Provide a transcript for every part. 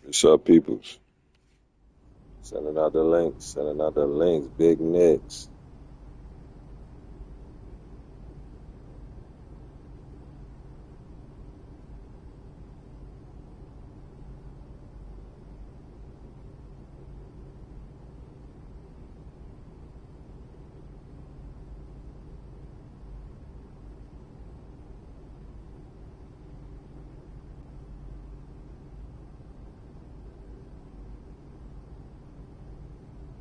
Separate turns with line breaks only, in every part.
What's up, peoples? Sending out the links. Sending out the links. Big Nicks.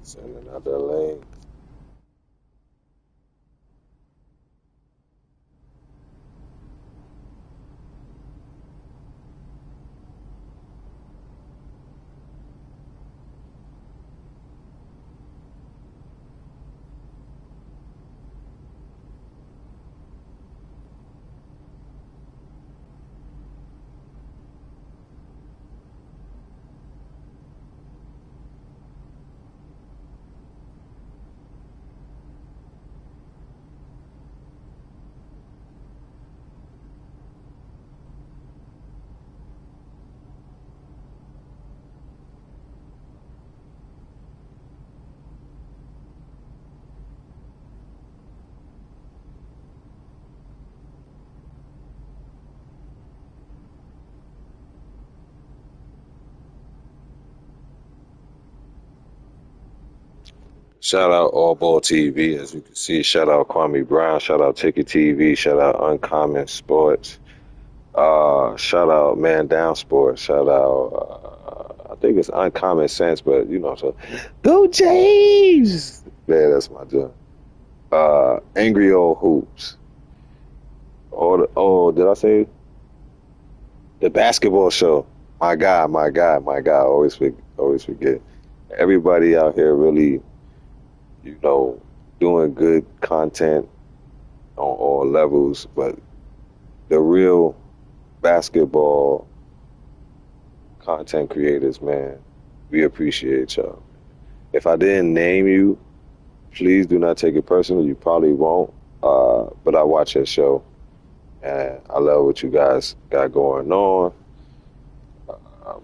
Sending out the link. Shout out All Ball TV, as you can see. Shout out Kwame Brown. Shout out Ticket TV. Shout out Uncommon Sports. Shout out Man Down Sports. Shout out, I think it's Uncommon Sense, but so go Jays! Yeah, that's my job. Angry Old Hoops. Did I say the basketball show? My God, my God, my God. Always forget. Everybody out here really, you know, doing good content on all levels, but the real basketball content creators, man, we appreciate y'all. If I didn't name you, please do not take it personal. You probably won't. But I watch that show, and I love what you guys got going on. Um,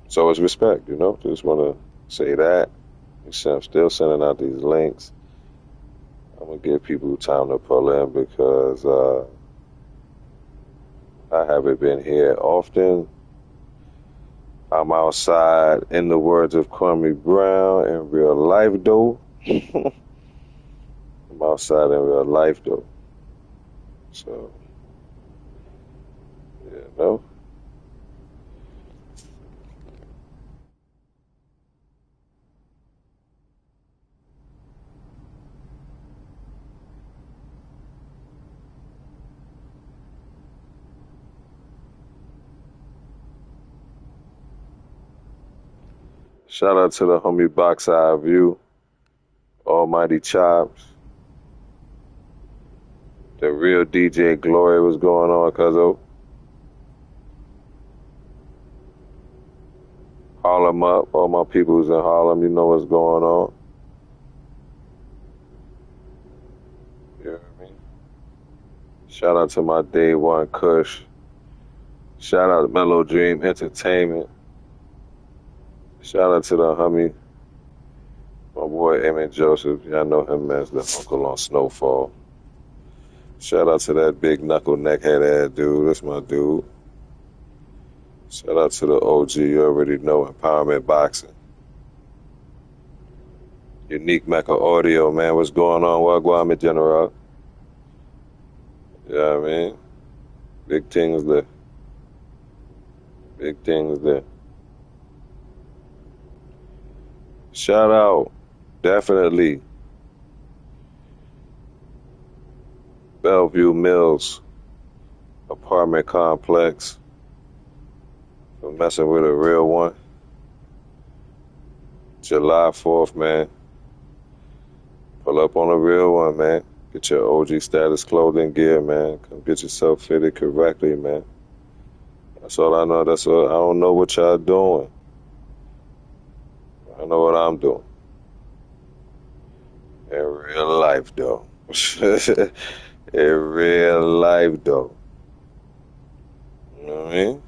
so it's respect, Just want to say that. I'm still sending out these links. I'm gonna give people time to pull in because I haven't been here often. I'm outside, in the words of Kwame Brown, in real life though. I'm outside in real life though. So, yeah, no. Shout out to the homie Box Eye View, Almighty Chops, the real DJ Glory. What's going on, cuzzo? Harlem up, all my peoples in Harlem, you know what's going on. You know what I mean? Shout out to my day one Kush. Shout out to Mellow Dream Entertainment. Shout out to the homie, my boy Emmett Joseph. Y'all know him as the uncle on Snowfall. Shout out to that big knuckle neckhead ass dude. That's my dude. Shout out to the OG. You already know Empowerment Boxing. Unique Mecca Audio, man. What's going on? Wagwan, General. You know what I mean? Big things there. Big things there. Shout out, definitely, Bellevue Mills apartment complex for messing with a real one. July 4th, man. Pull up on a real one, man. Get your OG status clothing gear, man. Come get yourself fitted correctly, man. That's all I know. That's all. I don't know what y'all doing. I know what I'm doing. In real life, though. In real life, though. You know what I mean?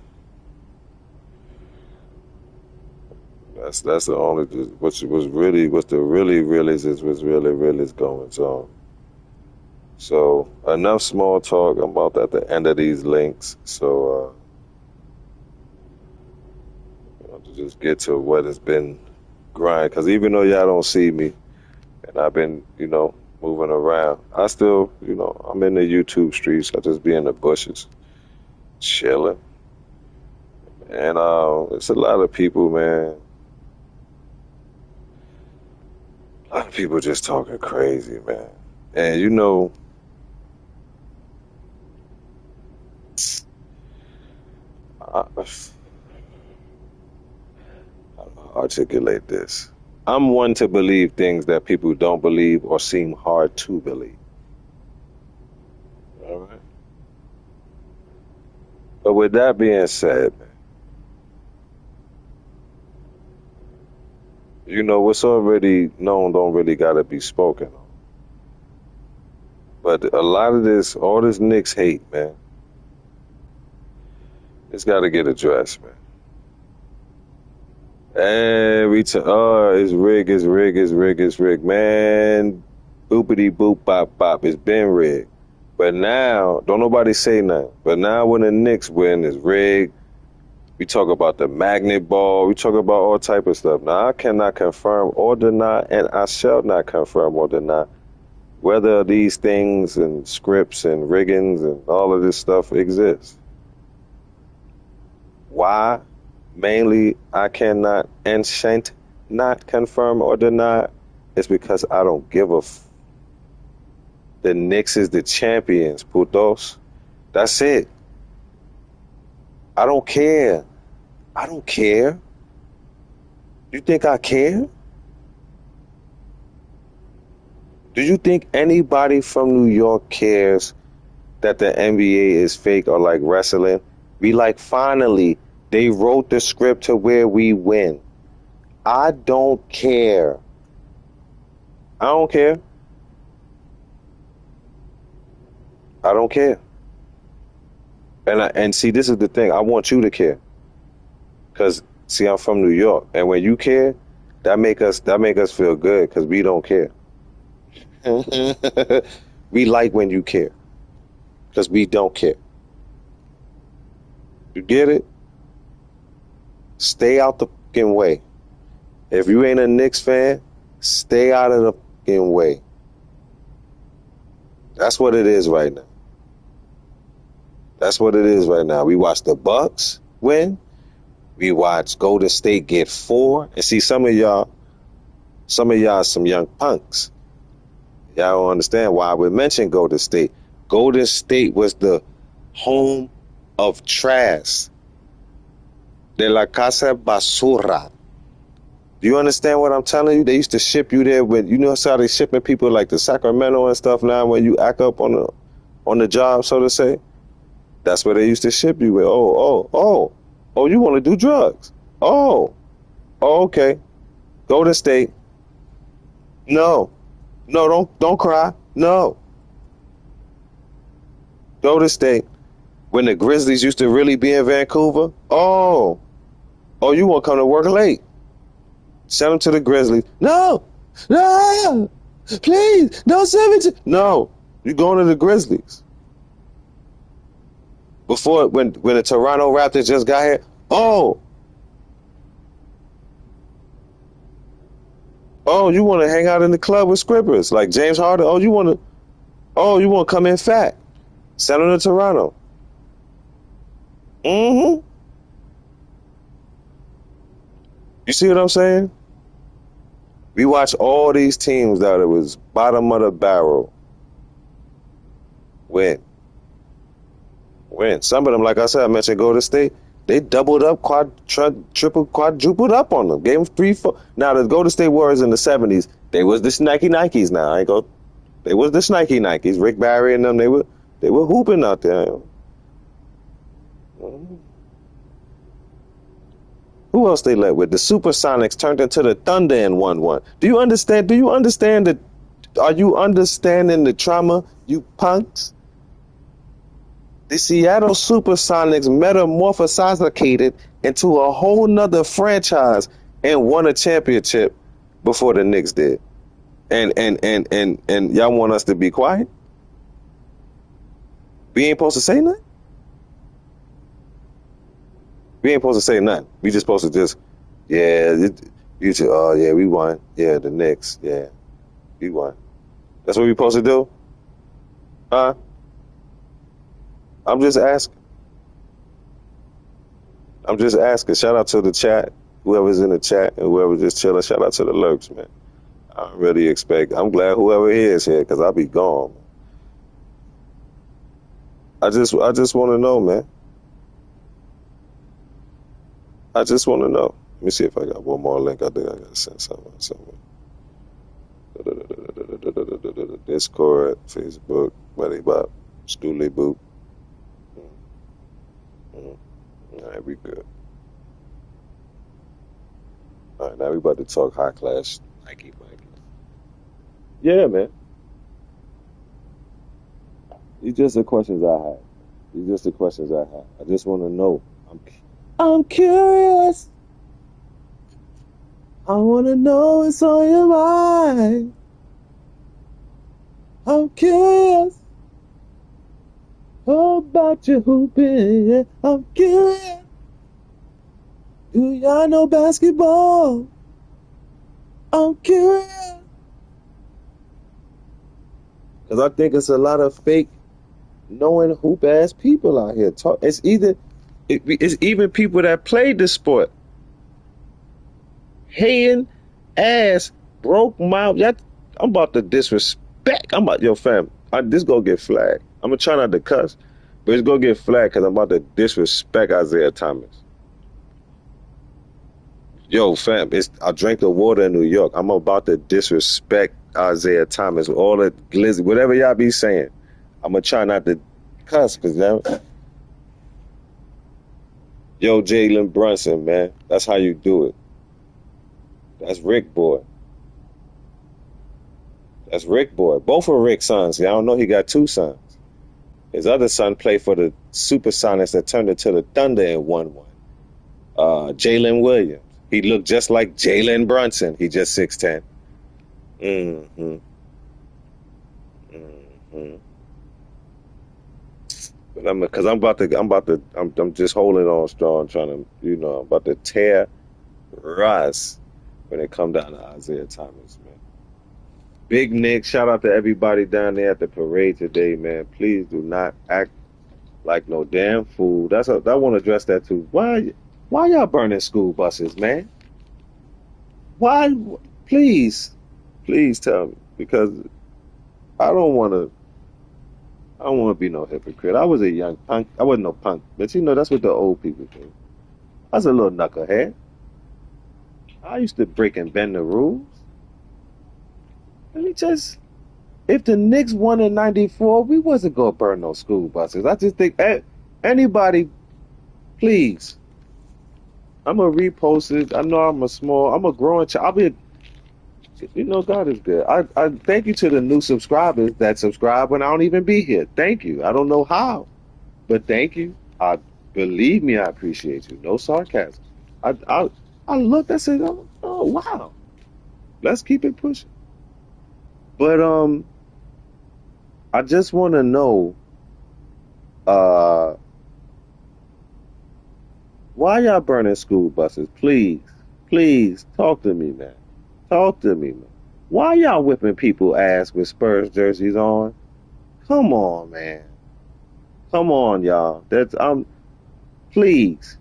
That's the only what's the really realest is what's really is going on. So enough small talk. I'm about at the end of these links. So to just get to what has been grind. Because even though y'all don't see me, and I've been moving around, I still I'm in the YouTube streets. I just be in the bushes, chilling, and it's a lot of people, man. A lot of people just talking crazy, man. And I, articulate this. I'm one to believe things that people don't believe or seem hard to believe. All right. But with that being said, man, what's already known don't really gotta be spoken on. But a lot of this, all this Knicks hate, man, it's gotta get addressed, man. Every time, it's rigged, man. Boopity boop bop bop, it's been rigged. But now, don't nobody say nothing. But now when the Knicks win, it's rigged. We talk about the magnet ball. We talk about all type of stuff. Now, I cannot confirm or deny, and I shall not confirm or deny whether these things and scripts and riggings and all of this stuff exists. Why? Mainly, I cannot and shan't not confirm or deny. It's because I don't give a the Knicks is the champions, putos. That's it. I don't care. I don't care. You think I care? Do you think anybody from New York cares that the NBA is fake or like wrestling? We like, finally, they wrote the script to where we win. I don't care. I don't care. I don't care. And see, this is the thing. I want you to care. Cause see, I'm from New York, and when you care, that make us feel good. Cause we don't care. We like when you care. Cause we don't care. You get it? Stay out the fucking way. If you ain't a Knicks fan, stay out of the fucking way. That's what it is right now. That's what it is right now. We watch the Bucks win. We watch Golden State get 4. And see, some of y'all some young punks. Y'all don't understand why I would mention Golden State. Golden State was the home of trash. De la casa basura. Do you understand what I'm telling you? They used to ship you there with, how they shipping people like to Sacramento and stuff now when you act up on the job, so to say? That's where they used to ship you with. Oh, you want to do drugs? Oh, okay. Golden State. No, don't cry. No. Golden State. When the Grizzlies used to really be in Vancouver. Oh, you want to come to work late? Send them to the Grizzlies. No, please, don't send me to. No, you're going to the Grizzlies. Before, when the Toronto Raptors just got here, you want to hang out in the club with scrippers like James Harden? You want to come in fat? Send them to Toronto. You see what I'm saying? We watch all these teams that it was bottom of the barrel win. Some of them, like I said, I mentioned Golden State. They doubled up, quadrupled up on them. Gave them 3, 4. Now the Golden State Warriors in the 70s, they was the Nikes. Now they was the Nikes. Rick Barry and them, they were hooping out there. Who else they let with? The Supersonics turned into the Thunder and 1-1. Do you understand that? Are you understanding the trauma, you punks? The Seattle Supersonics metamorphosized into a whole nother franchise and won a championship before the Knicks did. And y'all want us to be quiet? We ain't supposed to say nothing? We ain't supposed to say nothing. We just supposed to just, yeah, you should, oh yeah, we won. Yeah, the Knicks, yeah, we won. That's what we supposed to do? Huh? I'm just asking. I'm just asking. Shout out to the chat, whoever's in the chat and whoever just chilling. Shout out to the lurks, man. I don't really expect. I'm glad whoever is here because I'll be gone. I just want to know, man. I just want to know. Let me see if I got one more link. I think I got to send something. Discord, Facebook, Money Bop, Stoolie Boop. All right, we good. All right, now we about to talk high class Nike. Yeah, man. These just the questions I have. These just the questions I have. I just want to know. I'm curious. I want to know what's on your mind. I'm curious about your hooping. Yeah. I'm curious. Do y'all know basketball? I'm curious. Because I think it's a lot of fake knowing hoop ass people out here. It's even people that played the sport. Hating ass broke mouth. I'm about to disrespect. I'm about, yo fam, this gonna get flagged. I'm gonna try not to cuss, but it's gonna get flagged because I'm about to disrespect Isaiah Thomas. Yo fam, I drank the water in New York. I'm about to disrespect Isaiah Thomas with all the glizzy, whatever y'all be saying. I'm gonna try not to cuss because now, yo Jalen Brunson, man, that's how you do it. That's Rick Boy. That's Rick Boy. Both are Rick's sons. I don't know he got two sons. His other son played for the Supersonics that turned into the Thunder and won one. Jalen Williams. He looked just like Jalen Brunson. He just 6'10". Mm-hmm. Mm-hmm. But I'm just holding on strong, trying to, I'm about to tear Russ when it come down to Isaiah Thomas, man. Big Nick, shout out to everybody down there at the parade today, man. Please do not act like no damn fool. I want to address that too. Why y'all burning school buses, man? Why? Please tell me, because I don't want to be no hypocrite. I was a young punk. I wasn't no punk, but that's what the old people do. I was a little knucklehead. I used to break and bend the rules. If the Knicks won in '94, we wasn't gonna burn no school buses. I just think anybody, please. I'm gonna repost it. I know I'm a growing child. God is good. I thank you to the new subscribers that subscribe when I don't even be here. Thank you. I don't know how, but thank you. Believe me, I appreciate you. No sarcasm. I looked. I said, oh wow. Let's keep it pushing. But I just want to know, why y'all burning school buses? Please talk to me, man. Talk to me, man. Why y'all whipping people ass with Spurs jerseys on? Come on, man. Come on, y'all. Please.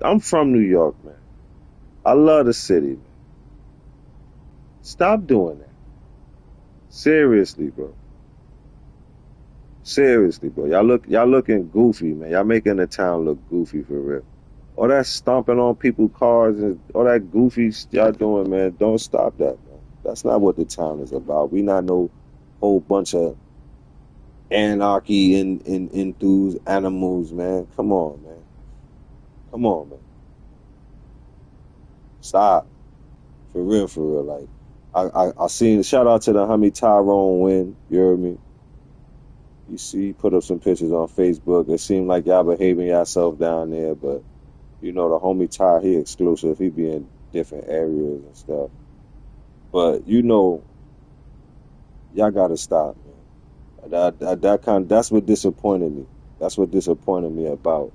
I'm from New York, man. I love the city, man. Stop doing that. Seriously, bro. Seriously, bro. Y'all looking goofy, man. Y'all making the town look goofy for real. All that stomping on people's cars and all that goofy y'all doing, man. Don't stop that, man. That's not what the town is about. We not no whole bunch of anarchy and enthused animals, man. Come on, man. Come on, man. Stop. For real. Like, I seen, shout out to the homie Tyrone Wynn. You heard me? You see, he put up some pictures on Facebook. It seemed like y'all behaving yourself down there, but You know, the homie Ty, he exclusive. He be in different areas and stuff. But you know, y'all gotta stop, man. That's what disappointed me. That's what disappointed me about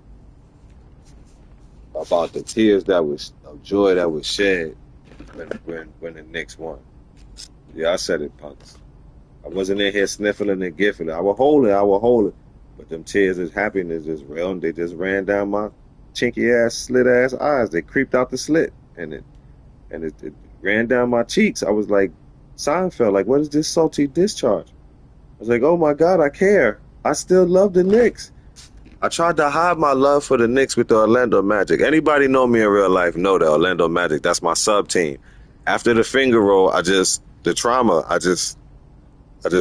the tears that was of joy that was shed when the Knicks won. Yeah, I said it, punks. I wasn't in here sniffling and giffing. I would hold it. But them tears of happiness just real. They just ran down my chinky ass, slit ass eyes. They creeped out the slit, and it ran down my cheeks. I was like Seinfeld. Like, what is this salty discharge? I was like, oh my God, I care. I still love the Knicks. I tried to hide my love for the Knicks with the Orlando Magic. Anybody know me in real life know the Orlando Magic. That's my sub team. After the finger roll, the trauma, I just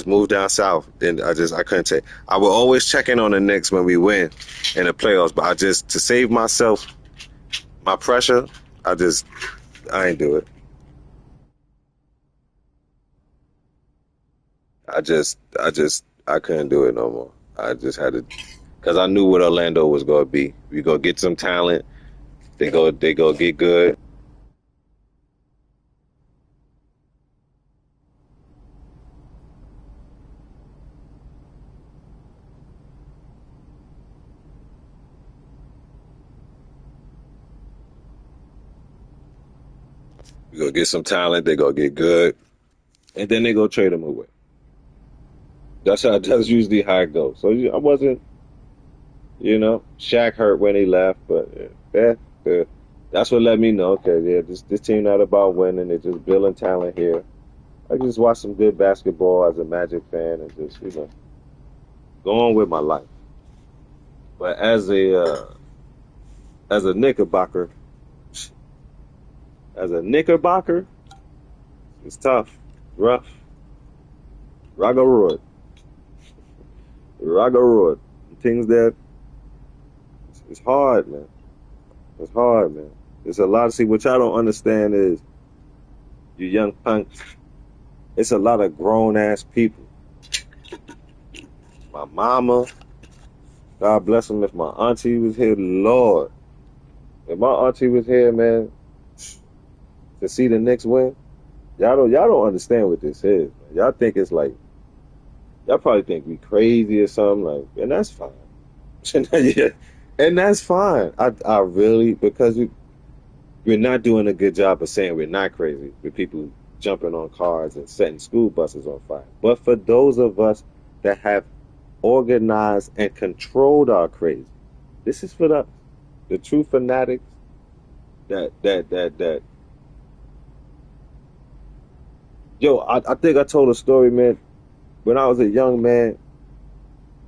moved down south. And I couldn't take. I would always check in on the Knicks when we win in the playoffs, but to save myself, my pressure, I ain't do it. I couldn't do it no more. I just had to, because I knew what Orlando was going to be. We go get some talent. They go get good. We go get some talent. They go get good, and then they go trade them away. That's usually how it goes. So I wasn't, Shaq hurt when he left, but yeah, that's what let me know. Okay, yeah, this team not about winning. They're just building talent here. I can just watch some good basketball as a Magic fan and just go on with my life. But as a Knickerbocker, as a Knickerbocker, it's tough, rough, raga road, things that it's hard, man. It's hard, man. It's a lot. See, what y'all don't understand is, you young punks, it's a lot of grown ass people. My mama, God bless them. If my auntie was here, Lord, if my auntie was here, man, to see the Knicks win, y'all don't understand what this is. Man. Y'all think it's like, y'all probably think we crazy or something like, and that's fine. Yeah, and that's fine. I really, because we're not doing a good job of saying we're not crazy with people jumping on cars and setting school buses on fire. But for those of us that have organized and controlled our crazy, this is for the true fanatics that. Yo, I think I told a story, man. When I was a young man,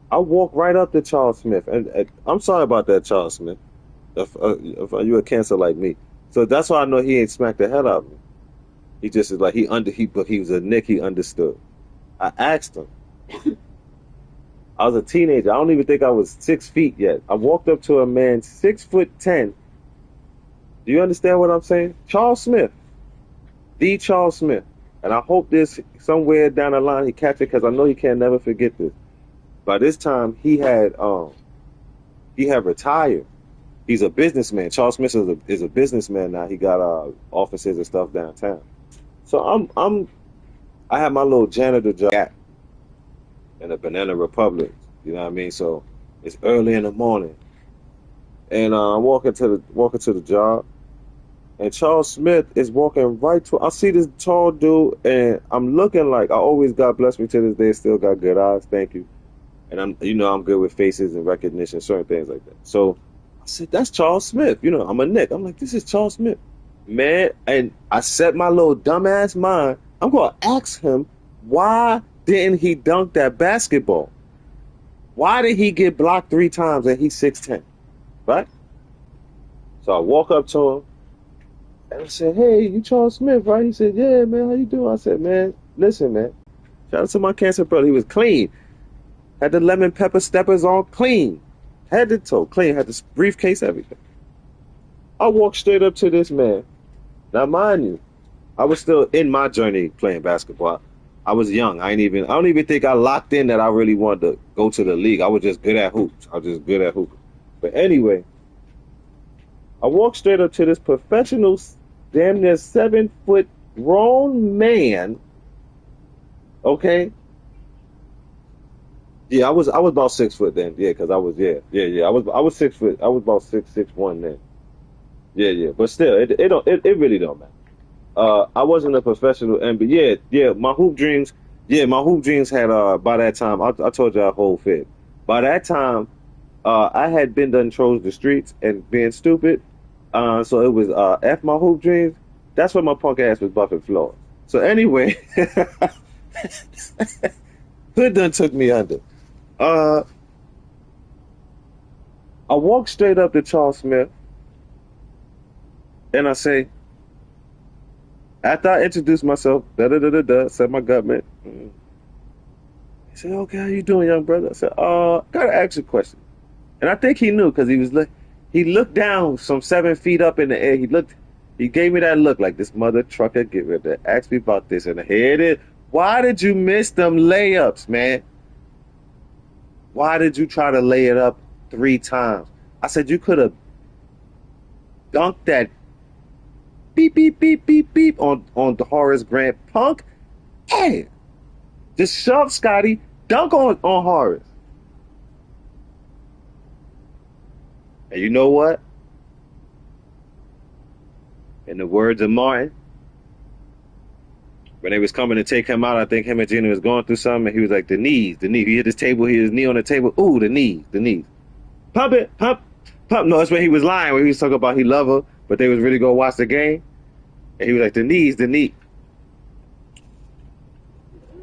I walked right up to Charles Smith, and I'm sorry about that, Charles Smith. If you a cancer like me, so that's why I know he ain't smacked the hell out of me. He just is like but he was a Nick. He understood. I asked him. I was a teenager. I don't even think I was 6 feet yet. I walked up to a man 6'10". Do you understand what I'm saying? Charles Smith, the Charles Smith, and I hope this somewhere down the line he catch it because I know he can never forget this. By this time he had retired. He's a businessman. Charles Smith is a businessman now. He got offices and stuff downtown. So I had my little janitor job in the Banana Republic. You know what I mean? So it's early in the morning, and I'm walking to the job, and Charles Smith is walking right to. I see this tall dude, and I'm looking like I always, God bless me to this day, still got good eyes. Thank you. And I'm good with faces and recognition, certain things like that. So I said, that's Charles Smith. I'm a Nick. I'm like, this is Charles Smith, man. And I set my little dumbass mind. I'm gonna ask him, why didn't he dunk that basketball? Why did he get blocked 3 times and he's 6'10"? Right? So I walk up to him and I said, hey, you Charles Smith, right? He said, yeah, man, how you doing? I said, man, listen, man. Shout out to my cancer brother. He was clean. Had the lemon pepper steppers on clean. Head to toe clean. Had the briefcase, everything. I walked straight up to this man. Now, mind you, I was still in my journey playing basketball. I was young. I don't even think I locked in that I really wanted to go to the league. I was just good at hoops. I was just good at hooping. But anyway, I walked straight up to this professional, damn near 7 foot grown man. Okay. Yeah, I was about 6 foot then. Yeah, because I was I was 6 foot. I was about 6'1" then. Yeah. But still, it really don't matter. I wasn't a professional, and but my hoop dreams had by that time I told you a whole fit. By that time, I had been done chose the streets and being stupid. So it was F my hoop dreams. That's when my punk ass was buffing floors. So anyway, Hood done took me under. Uh, I walked straight up to Charles Smith and I say, after I introduced myself, said my government. He said, "Okay, how you doing, young brother?" I said, gotta ask you a question." And I think he knew because he looked down some 7 feet up in the air. He gave me that look like this mother trucker get ready to ask me about this. And here it is. Why did you miss them layups, man? Why did you try to lay it up 3 times? I said, you could have dunked that beep, beep, beep, beep, beep on the Horace Grant punk. Hey, just shove Scotty, dunk on Horace. And you know what? In the words of Martin, when they was coming to take him out, I think him and Gina was going through something, and he was like, the knees. He hit his table, he hit his knee on the table. Ooh, the knees. Pump it, pump. No, that's when he was lying, when he was talking about he loved her, but they was really going to watch the game. And he was like, the knee.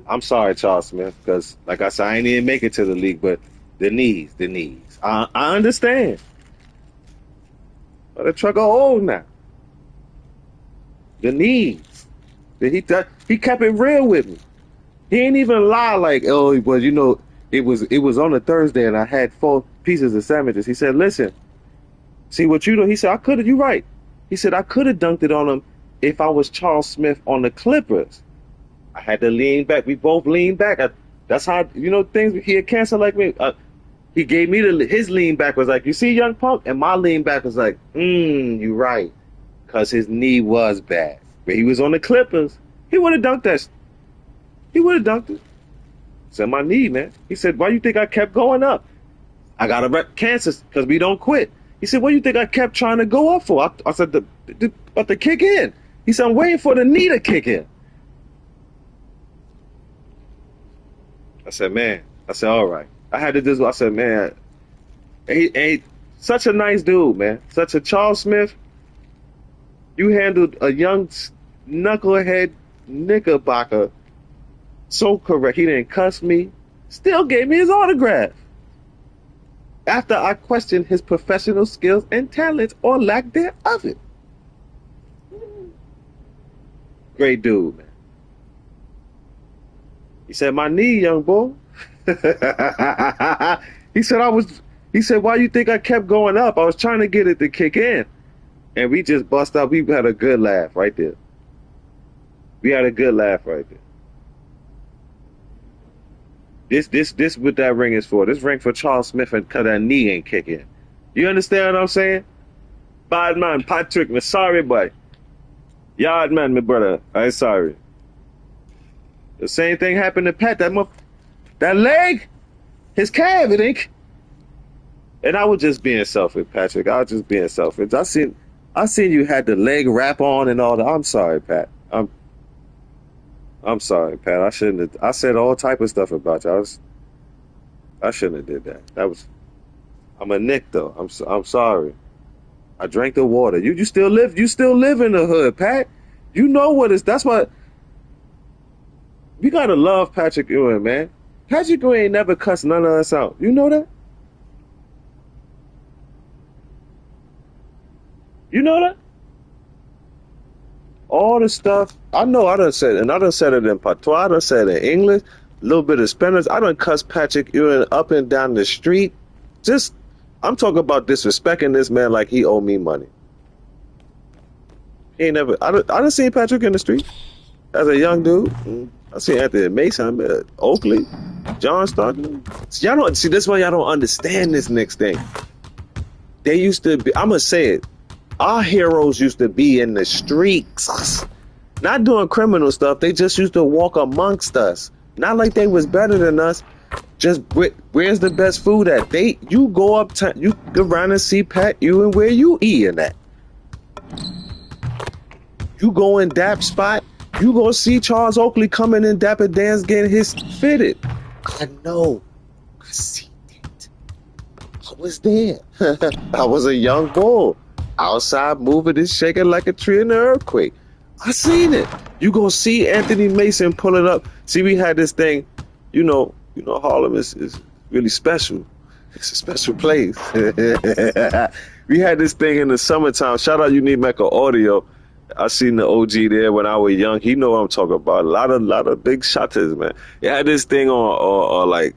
I'm sorry, Charles Smith, because like I said, I ain't even make it to the league, but the knees. I understand. But the trucker old now. The knees. He kept it real with me. He ain't even lie like, oh, it was on a Thursday and I had 4 pieces of sandwiches. He said, listen, see what you do. He said, you right. He said, I could have dunked it on him if I was Charles Smith on the Clippers. I had to lean back. We both leaned back. That's how, things, he had cancer like me. He gave me his lean back was like, you see, young punk? And my lean back was like, you right. Because his knee was bad. But he was on the Clippers. He would have dunked that. He would have dunked it. Said my knee, man. He said, why you think I kept going up? I got a cancer because we don't quit. He said, what do you think I kept trying to go up for? I said, but to kick in. He said, I'm waiting for the knee to kick in. I said, man. I said, all right. I had to do. I said, man, he such a nice dude, man. Such a Charles Smith. You handled a young knucklehead knickerbocker so correct. He didn't cuss me. Still gave me his autograph. After I questioned his professional skills and talents or lack thereof it. Great dude, man. He said, my knee, young boy. He said, why you think I kept going up? I was trying to get it to kick in. And we just bust out. We had a good laugh right there. This what that ring is for. This ring for Charles Smith and cause that knee ain't kicking. You understand what I'm saying? Bad man, Patrick, me sorry, boy. Yard man, my brother. I'm sorry. The same thing happened to Pat. That leg, his calf, it ain't. And I was just being selfish, Patrick. I was just being selfish. I seen you had the leg wrap on and all that. I'm sorry, Pat. I'm sorry, Pat. I shouldn't have. I said all type of stuff about you. I shouldn't have did that. I'm a Nick though. I'm sorry. I drank the water. You still live. You still live in the hood, Pat. You know what is. That's what. We gotta love Patrick Ewing, man. Patrick Ewing ain't never cussed none of us out. You know that? You know that? All the stuff. I know I done said, and I done said it in patois, I done said it in English, a little bit of Spanish. I done cussed Patrick Ewing up and down the street. I'm talking about disrespecting this man like he owe me money. He ain't never, I done seen Patrick in the street as a young dude. I seen Anthony Mason, Oakley, John Stockton. Y'all don't, see, this why y'all don't understand this next thing. They used to be, I'm going to say it. Our heroes used to be in the streets, not doing criminal stuff. They just used to walk amongst us. Not like they was better than us. Just where's the best food at? You go up to, you go around and see Pat you and where you eating at. You go in Dap spot, you go see Charles Oakley coming in Dapper Dan's getting his fitted. I know. I see it. I was there. I was a young bull. Outside moving and shaking like a tree in an earthquake. I seen it. You go see Anthony Mason pull it up. See, we had this thing, you know, Harlem is really special. It's a special place. We had this thing in the summertime. Shout out Unique Mecca Audio. I seen the OG there when I was young. He know what I'm talking about. A lot of big shotters, man. They had this thing on like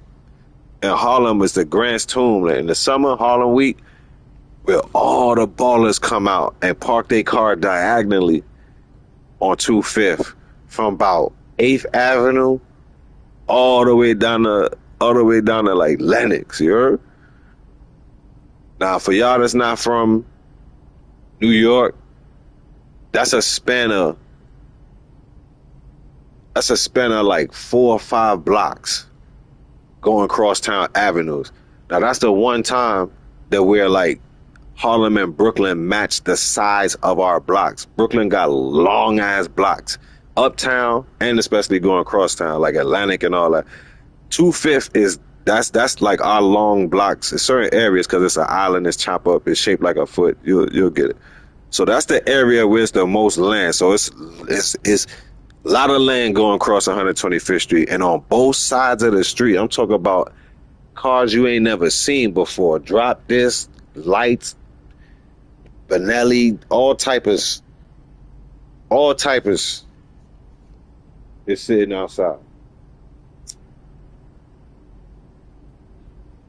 in Harlem is the Grant's Tomb. Like in the summer, Harlem Week, where all the ballers come out and park their car diagonally on 25th from about 8th Avenue all the way down to like Lenox, you heard? Now for y'all that's not from New York, that's a span of like 4 or 5 blocks going crosstown avenues. Now that's the one time that we're like Harlem and Brooklyn match the size of our blocks. Brooklyn got long ass blocks. Uptown and especially going crosstown, like Atlantic and all that. 25th is that's like our long blocks in certain areas because it's an island, it's chopped up, it's shaped like a foot. You'll get it. So that's the area where it's the most land. So it's a lot of land going across 125th Street, and on both sides of the street, I'm talking about cars you ain't never seen before. Drop this, lights, Benelli, all type of is sitting outside.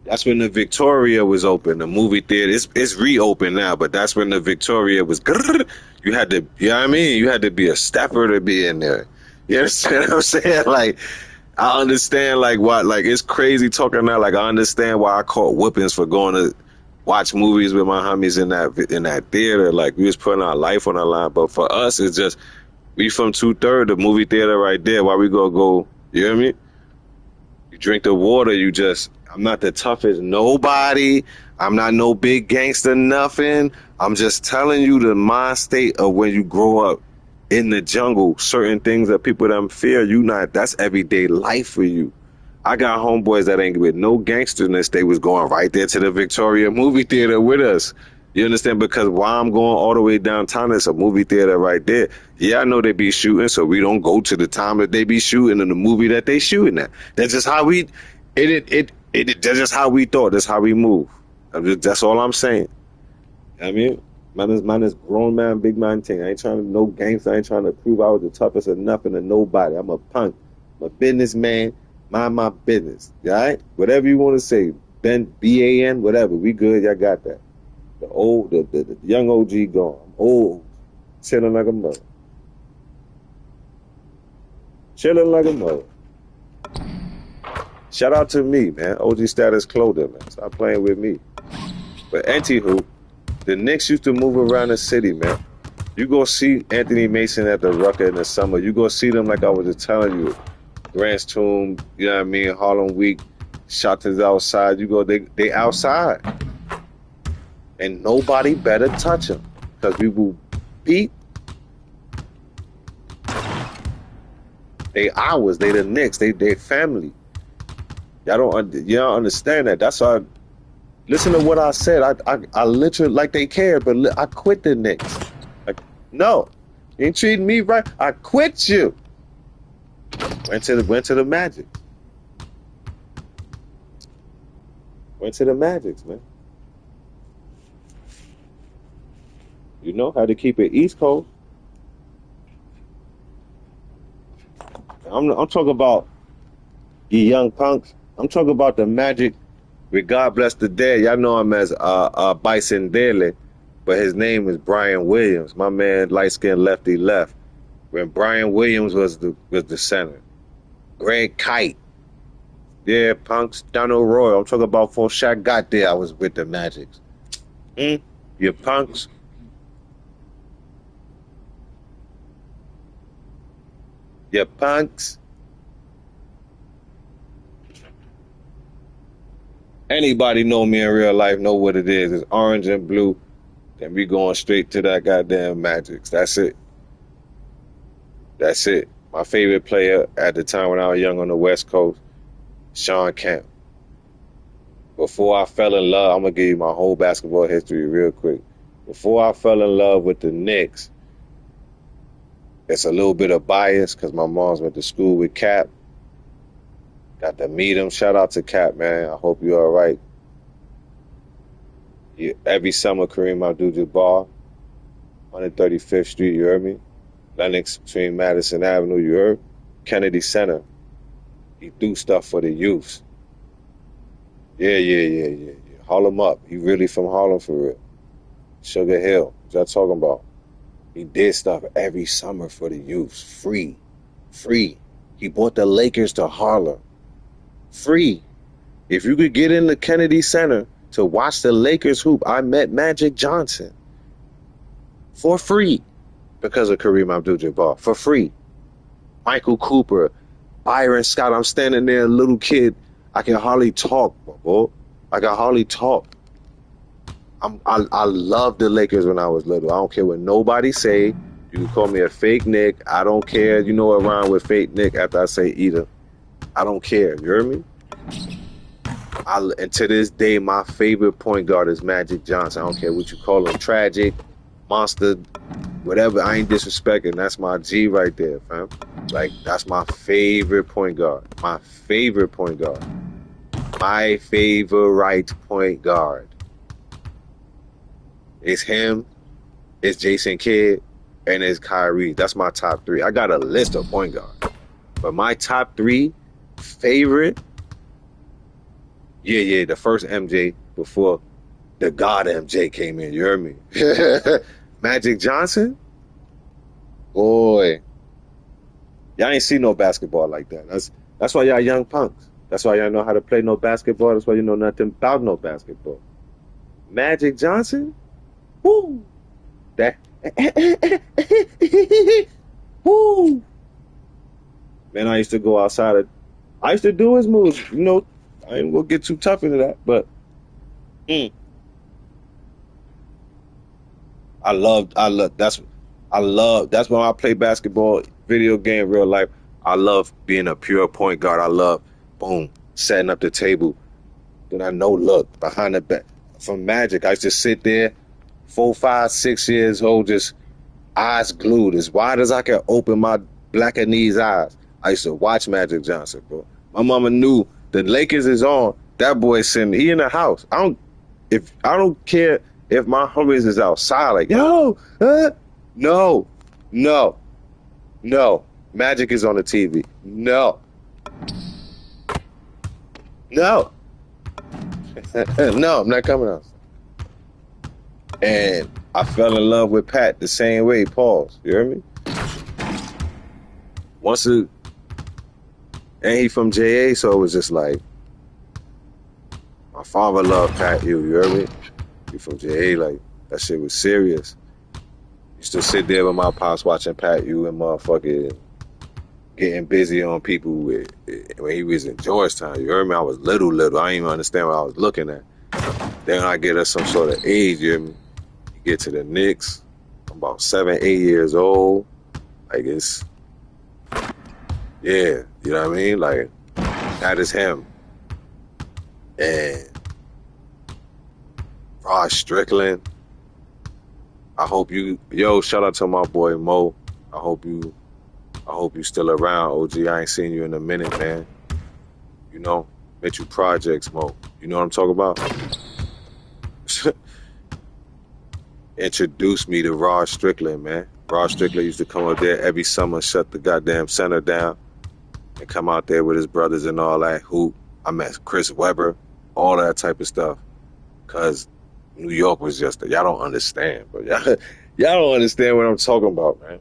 That's when the Victoria was open, the movie theater. It's reopened now, but that's when the Victoria was. You had to, you know what I mean? You had to be a stepper to be in there. You understand what I'm saying? Like, I understand, like, what, like, it's crazy talking now. Like, I understand why I caught whoopings for going to watch movies with my homies in that theater. Like, we was putting our life on the line. But for us, it's just, we from 2/3, the movie theater right there. Why we gonna go, you know what I mean? You drink the water, I'm not the toughest nobody. I'm not no big gangster nothing. I'm just telling you the mind state of when you grow up in the jungle, certain things that people that fear, that's everyday life for you. I got homeboys that ain't with no gangsterness. They was going right there to the Victoria movie theater with us. You understand? Because while I'm going all the way downtown, there's a movie theater right there. Yeah, I know they be shooting, so we don't go to the time that they be shooting in the movie that they shooting at. That's just how we, that's just how we thought. That's how we move. That's all I'm saying. I mean, man is grown man, big man thing. I ain't trying to no gangster. I ain't trying to prove I was the toughest or nothing to nobody. I'm a punk. I'm a businessman. Mind my business. All right? Whatever you want to say. Ben, BAN, whatever. We good. Y'all got that. The young OG gone. I'm old. Chilling like a mother. Chilling like a mother. Shout out to me, man. OG Status Clothing, man. Stop playing with me. But anywho, the Knicks used to move around the city, man. You go see Anthony Mason at the Rucker in the summer. You go see them like I was just telling you. Grant's Tomb, you know what I mean? Harlem Week, Shotters outside. You go, they outside. And nobody better touch them. Because we will beat. They ours. They the Knicks. They family. Y'all don't understand that. That's why. Listen to what I said. I literally, like they cared, but I quit the Knicks. Like, no, you ain't treating me right. I quit you. Went to the Magic. Went to the Magics, man. You know how to keep it East Coast. I'm talking about you young punks. I'm talking about the Magic. With God Bless the Dead, y'all know him as Bison Daly, but his name is Brian Williams. My man, light skinned lefty left. When Brian Williams was the center. Greg Kite. Yeah, punks. Donald Roy. I'm talking about before Shaq got there, I was with the Magics. You punks. You punks. Anybody know me in real life know what it is. It's orange and blue. Then we going straight to that goddamn Magic. That's it. That's it. My favorite player at the time when I was young on the West Coast, Sean Kemp. Before I fell in love, I'm going to give you my whole basketball history real quick. Before I fell in love with the Knicks, it's a little bit of bias because my mom's went to school with Cap. Got to meet him. Shout out to Cap, man. I hope you're all right. Every summer, Kareem Abdul-Jabbar, 135th Street, you heard me? Lenox between Madison Avenue, you heard? Kennedy Center. He do stuff for the youths. Yeah. Haul him up. He really from Harlem for real. Sugar Hill. What y'all talking about? He did stuff every summer for the youths. Free. He brought the Lakers to Harlem. Free. If you could get in the Kennedy Center to watch the Lakers hoop, I met Magic Johnson. For free. Because of Kareem Abdul-Jabbar. For free. Michael Cooper. Byron Scott. I'm standing there, a little kid. I can hardly talk, bro. I can hardly talk. I loved the Lakers when I was little. I don't care what nobody say. You can call me a fake Nick. I don't care. You know what rhyme with fake Nick after I say either. I don't care. You hear me? And to this day, my favorite point guard is Magic Johnson. I don't care what you call him. Tragic, monster, whatever. I ain't disrespecting. That's my G right there, fam. Like, that's my favorite point guard. My favorite point guard. My favorite point guard. It's him, it's Jason Kidd, and it's Kyrie. That's my top three. I got a list of point guards. But my top three favorite, the first MJ before the God MJ came in. You heard me? Magic Johnson? Boy. Y'all ain't see no basketball like that. That's why y'all young punks. That's why y'all know how to play no basketball. That's why you know nothing about no basketball. Magic Johnson? Woo! That. Woo! Man, I used to go outside. I used to do his moves. You know, I ain't gonna get too tough into that, but that's when I play basketball, video game, real life. I love being a pure point guard. I love, boom, setting up the table. Then I know, look, behind the back. From Magic, I used to sit there, 4, 5, 6 years old, just eyes glued, as wide as I could open my Blackanese eyes. I used to watch Magic Johnson, bro. My mama knew the Lakers is on. That boy sitting, he in the house. I don't care if my homies is outside, like, yo, no. Magic is on the TV. No. No, I'm not coming out. And I fell in love with Pat the same way. Pause. You hear me? And he from JA, so it was just like, my father loved Pat you hear me? He from JA, like, that shit was serious. Used to sit there with my pops watching Pat you and motherfucking getting busy on people when he was in Georgetown. You heard me? I was little. I didn't even understand what I was looking at. Then I get us some sort of age, you hear me? You get to the Knicks, I'm about 7, 8 years old. Like, it's, yeah, you know what I mean? Like, that is him. And Rod Strickland, I hope shout out to my boy Mo. I hope you still around, OG. I ain't seen you in a minute, man. You know, met you projects, Mo. You know what I'm talking about? Introduced me to Rod Strickland, man. Rod Strickland used to come up there every summer, shut the goddamn center down, and come out there with his brothers and all that. I met Chris Webber, all that type of stuff. Cause New York was just, y'all don't understand, but y'all don't understand what I'm talking about, man.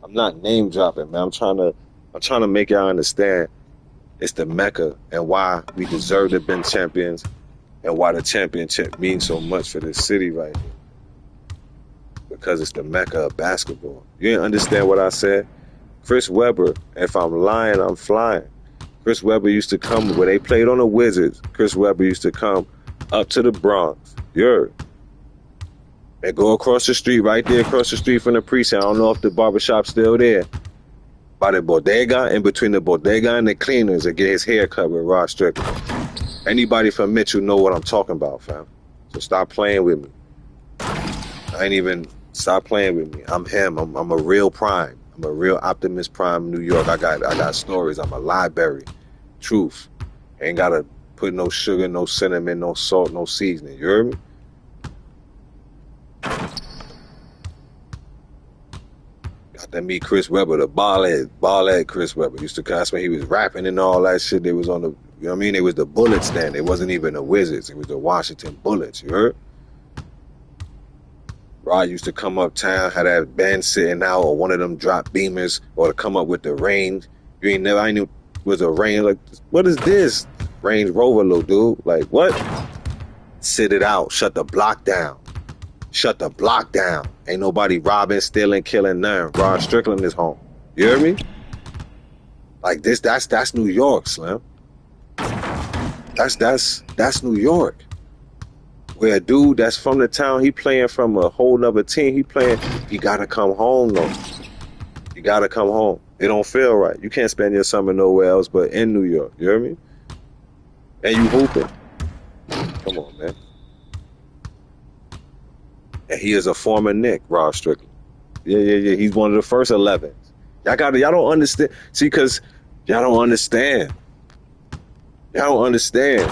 I'm not name dropping, man. I'm trying to make y'all understand it's the Mecca and why we deserve to be champions and why the championship means so much for this city right here. because it's the mecca of basketball. You didn't understand what I said? Chris Webber, if I'm lying, I'm flying. Chris Webber used to come, when they played on the Wizards, Chris Webber used to come up to the Bronx. And go across the street, right there across the street from the precinct. I don't know if the barbershop's still there. By the bodega, in between the bodega and the cleaners, and get his hair cut with Rod Strickland. Anybody from Mitchell know what I'm talking about, fam. So stop playing with me. Stop playing with me. I'm him. I'm a real Prime. I'm a real Optimus Prime, New York. I got stories. I'm a library. Truth. Ain't gotta put no sugar, no cinnamon, no salt, no seasoning. You heard me? Got to meet Chris Webber, the ball head Chris Webber. Used to cuss when he was rapping and all that shit. They was on the, you know what I mean? It was the Bullets then. It wasn't even the Wizards. It was the Washington Bullets. You heard? Rod used to come uptown, had that band sitting out, or one of them drop beamers, or to come up with the Range. I knew it was a Range. Like, what is this? Range Rover, little dude. Like, what? Sit it out. Shut the block down. Shut the block down. Ain't nobody robbing, stealing, killing, none. Rod Strickland is home. You hear me? Like this, that's New York, Slim. That's New York. Where a dude that's from the town, he playing from a whole nother team. He gotta come home though. You gotta come home. It don't feel right. You can't spend your summer nowhere else but in New York. You hear me? And you hooping. Come on, man. And he is a former Knick, Rod Strickland. Yeah. He's one of the first 11s. Y'all don't understand. See, because y'all don't understand. Y'all don't understand.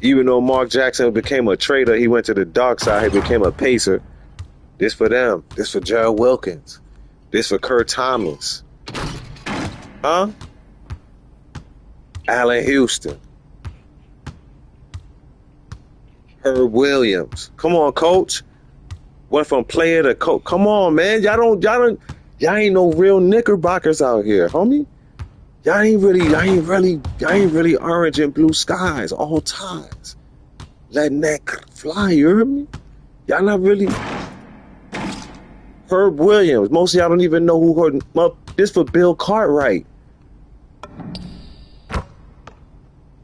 Even though Mark Jackson became a trader, he went to the dark side, he became a pacer. This for them. This for Gerald Wilkins. This for Kurt Thomas. Huh? Allen Houston. Herb Williams. Come on, coach. Went from player to coach. Come on, man. Y'all ain't no real Knickerbockers out here, homie. Y'all ain't really orange and blue skies all times. Letting that fly, you heard me? Y'all not really. Herb Williams. Most of y'all don't even know who heard. This for Bill Cartwright.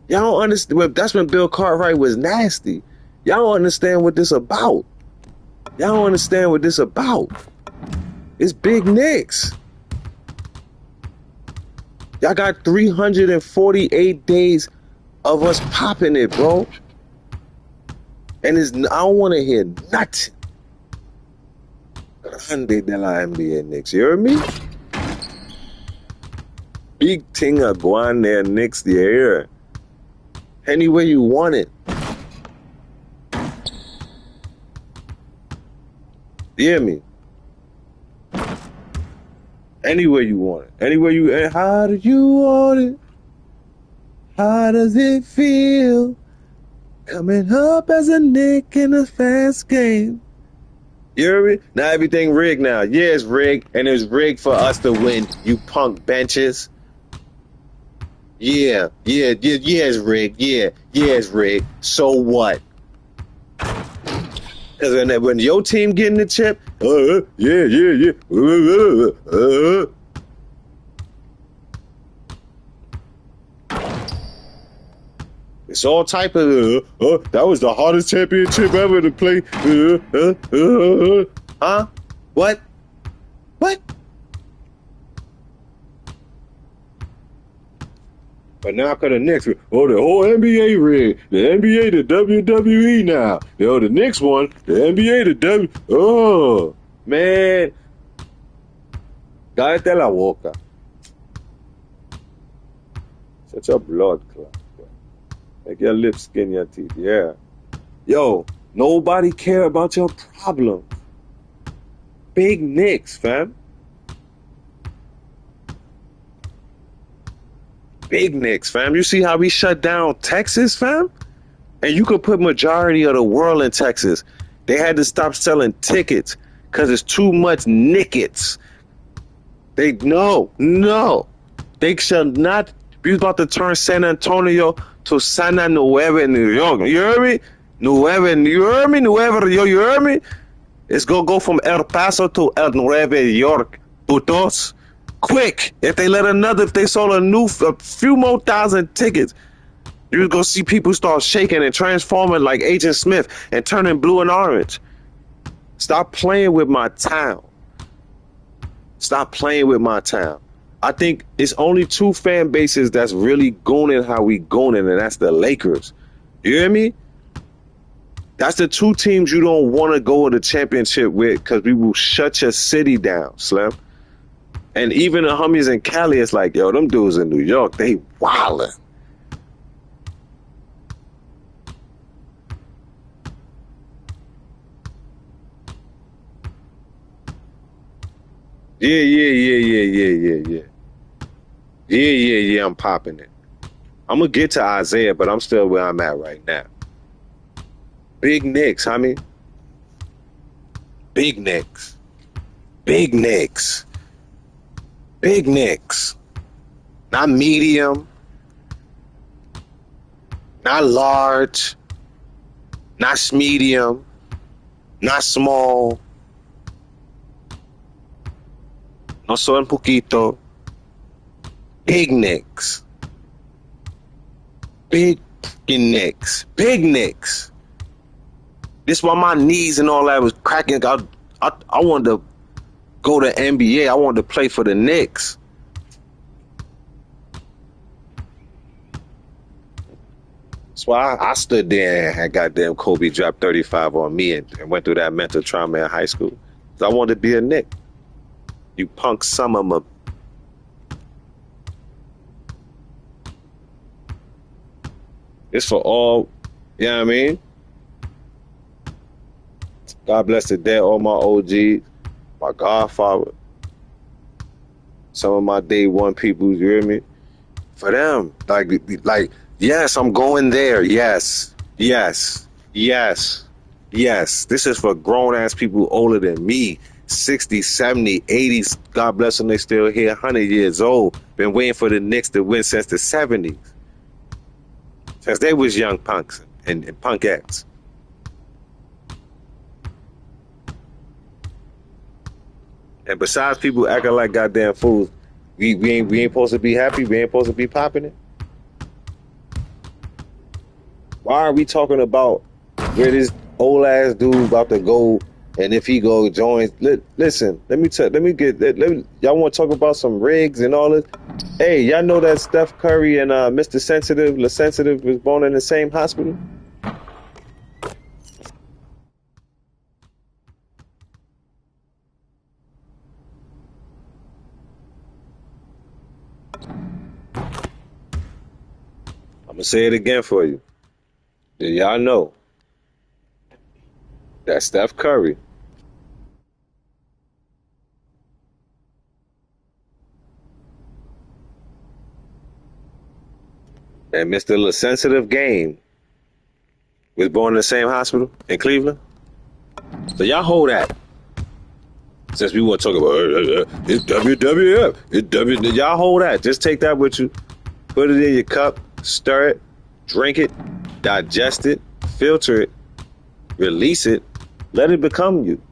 Y'all don't understand. That's when Bill Cartwright was nasty. Y'all don't understand what this about. Y'all don't understand what this about. It's big Knicks. Y'all got 348 days of us popping it, bro. And I don't want to hear nothing. Grande de la NBA Knicks. You hear me? Big thing are going there, Knicks, the air. Any way you want it. You hear me? Anywhere you want it. Anywhere you. How do you want it? How does it feel? Coming up as a Knick in a fast game. You hear me? Now everything rigged now. Yeah, it's rigged. And it's rigged for us to win, you punk benches. Yeah, it's rigged. Yeah, it's rigged. So what? Because when your team getting the chip, yeah. It's all type of, that was the hardest championship ever to play. Huh? What? But now because the Knicks, the whole NBA rigged. The NBA, the WWE now. The Knicks one, the NBA, the W. Oh, man. Cállate la boca. Such a blood clot. Make your lips skin your teeth. Yeah. Yo, nobody care about your problems. Big Knicks, fam. Big Knicks, fam. You see how we shut down Texas, fam? And you could put majority of the world in Texas. They had to stop selling tickets because it's too much Knickets. No. They shall not be about to turn San Antonio to Santa Nueva in New York. You hear me? You heard me? You heard me? It's gonna go from El Paso to El Nueva York, putos. Quick! If they sold a few more thousand tickets, you're gonna see people start shaking and transforming like Agent Smith and turning blue and orange. Stop playing with my town. Stop playing with my town. I think it's only two fan bases that's really gooning how we gooning, and that's the Lakers. You hear me? That's the two teams you don't want to go to the championship with because we will shut your city down, Slim. And even the homies in Cali, it's like, yo, them dudes in New York, they wildin'. Yeah, I'm popping it. I'm going to get to Isaiah, but I'm still where I'm at right now. Big Knicks, homie. Big Knicks. Big Knicks. Big Knicks. Not medium. Not large. Not medium. Not small. No soy un poquito. Big Knicks. Big Knicks. Big Knicks. This why my knees and all that was cracking. I wanted to go to NBA. I wanted to play for the Knicks. That's why I stood there and had goddamn Kobe dropped 35 on me and went through that mental trauma in high school. Because I wanted to be a Knick. You punk some of them. It's for all, you know what I mean? God bless the dead, all my OGs, my godfather, some of my day one people, you hear me? For them, like, yes, I'm going there. Yes. This is for grown ass people older than me, 60, 70, 80s. God bless them, they still here, 100 years old. Been waiting for the Knicks to win since the 70s. Since they was young punks and punkettes. And besides people acting like goddamn fools, we ain't supposed to be happy. We ain't supposed to be popping it. Why are we talking about where this old ass dude about to go, and if he go join? Listen, y'all want to talk about some rigs and all this? Hey, y'all know that Steph Curry and Mr. Sensitive, La Sensitive, was born in the same hospital? I'm gonna say it again for you. Did y'all know that Steph Curry and Mr. La Sensitive Game was born in the same hospital in Cleveland? So y'all hold that. Since we want to talk about it's WWF, y'all hold that. Just take that with you. Put it in your cup, stir it, drink it, digest it, filter it, release it, let it become you.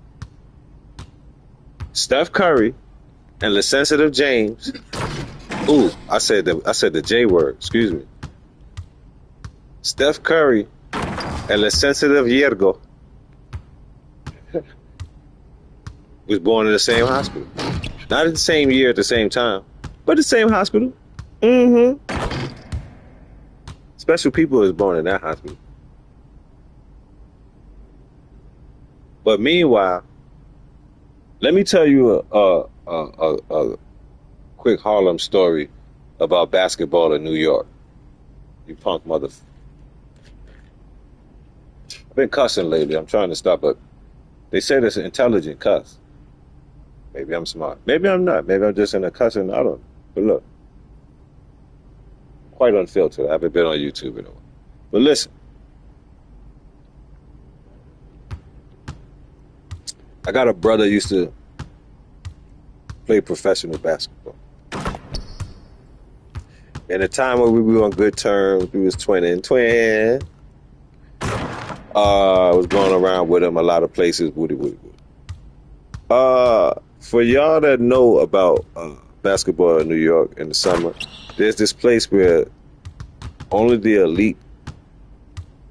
Steph Curry and the Sensitive James. Ooh, I said the J word. Excuse me. Steph Curry and the Sensitive Yergo was born in the same hospital. Not in the same year at the same time, but the same hospital. Special people was born in that hospital. But meanwhile, let me tell you a quick Harlem story about basketball in New York. You punk mother. I've been cussing lately. I'm trying to stop it. They say it's an intelligent cuss. Maybe I'm smart. Maybe I'm not. Maybe I'm just in a cussing. I don't know. But look, quite unfiltered. I haven't been on YouTube in a while. But listen, I got a brother who used to play professional basketball. In a time where we were on good terms, we was twin and twin. I was going around with him a lot of places. Woody, woody, woody. For y'all that know about basketball in New York in the summer, there's this place where only the elite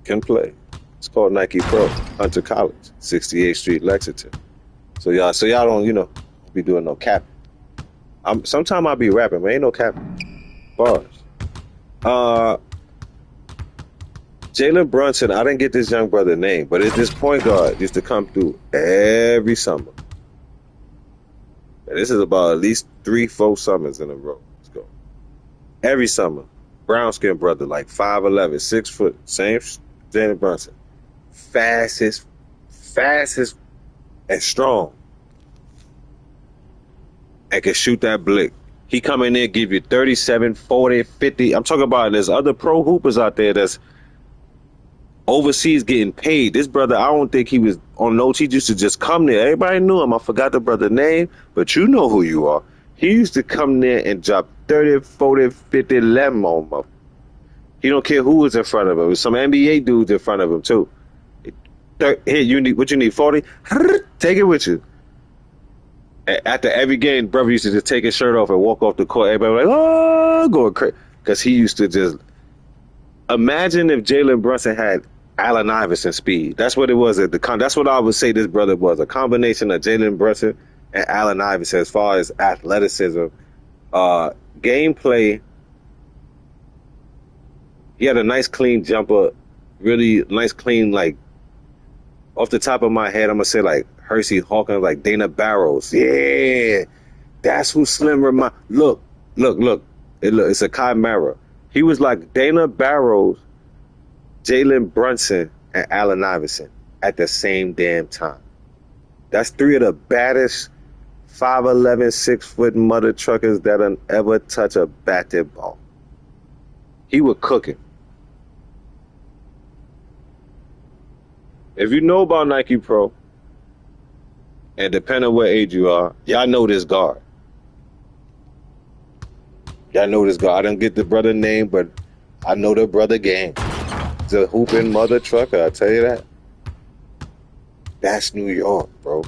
can play. It's called Nike Pro, Hunter College, 68th Street, Lexington. So y'all don't, be doing no capping. Sometimes I'll be rapping, but ain't no capping. Bars. Uh, Jalen Brunson, I didn't get this young brother name, but it's this point guard used to come through every summer. And this is about at least 3-4 summers in a row. Let's go. Every summer. Brown skin brother, like 5'11", 6 foot, same Jalen Brunson. Fastest, and strong. And can shoot that blick. He come in there, give you 37, 40, 50. I'm talking about there's other pro hoopers out there that's overseas getting paid. This brother, I don't think he was on notes. He used to just come there. Everybody knew him. I forgot the brother's name, but you know who you are. He used to come there and drop 30, 40, 50, 11 on him. He don't care who was in front of him. It was some NBA dudes in front of him, too. Here, what you need, 40? Take it with you. After every game, brother used to just take his shirt off and walk off the court. Everybody was like, oh, going crazy. Because he used to just... Imagine if Jalen Brunson had Allen Iverson speed. That's what it was. That's what I would say this brother was. A combination of Jalen Brunson and Allen Iverson as far as athleticism. Gameplay. He had a nice, clean jumper. Really nice, clean, like, off the top of my head, I'm going to say, like, Hersey Hawkins, like Dana Barrows. Yeah. That's who Slim remind. Look. It's a chimera. He was like Dana Barrows, Jalen Brunson, and Allen Iverson at the same damn time. That's 3 of the baddest 5'11", 6-foot mother truckers that ever touch a batted ball. He was cooking. If you know about Nike Pro, and depending on what age you are, y'all know this guard. Y'all know this guy. I didn't get the brother name, but I know the brother game. He's a hooping mother trucker, I'll tell you that. That's New York, bro.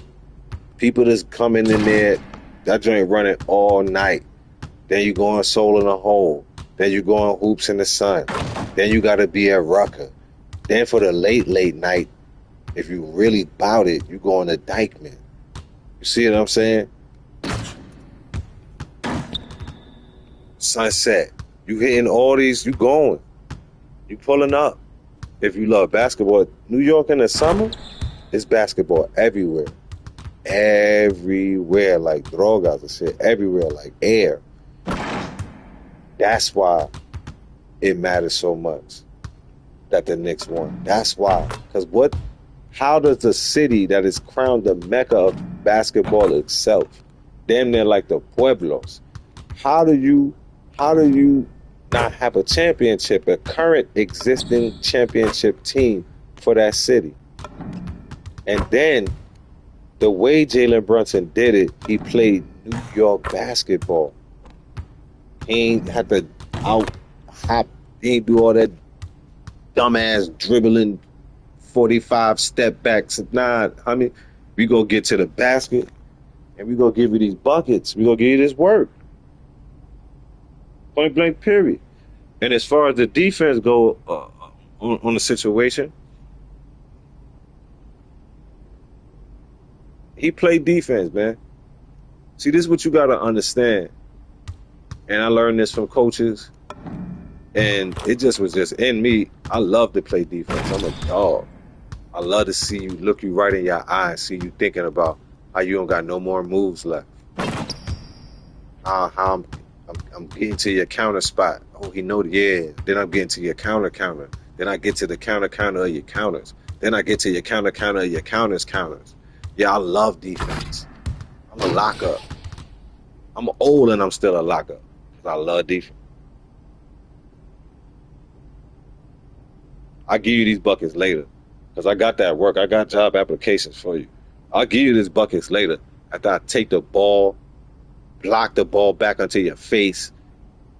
People that's coming in there, that joint running all night. Then you going soul in a hole. Then you going hoops in the sun. Then you got to be at Rucker. Then for the late night, if you really bout it, you going to Dykeman. You see what I'm saying? Sunset. You hitting all these, you going. You pulling up. If you love basketball, New York in the summer, it's basketball everywhere. Everywhere, like drogas and shit. Everywhere, like air. That's why it matters so much that the Knicks won. That's why. Because how does the city that is crowned the mecca of basketball itself, damn near like the Pueblos, how do you not have a championship, a current existing championship team for that city? And then the way Jalen Brunson did it, he played New York basketball. He ain't have to hop, he ain't do all that dumbass dribbling 45 step backs. Nah, I mean, we gonna get to the basket and we gonna give you these buckets. We gonna give you this work. Point blank, period. And as far as the defense go on the situation, he played defense, man. See, this is what you got to understand. And I learned this from coaches. And it just was just in me. I love to play defense. I'm a dog. I love to see you, look you right in your eye and see you thinking about how you don't got no more moves left. How I'm getting to your counter spot. Oh, he know, yeah. Then I'm getting to your counter. Then I get to the counter of your counters. Then I get to your counter of your counters. Yeah, I love defense. I'm a lockup. I'm old and I'm still a lockup. I love defense. I'll give you these buckets later. Because I got that work. I got job applications for you. I'll give you these buckets later. After I take the ball, block the ball back onto your face,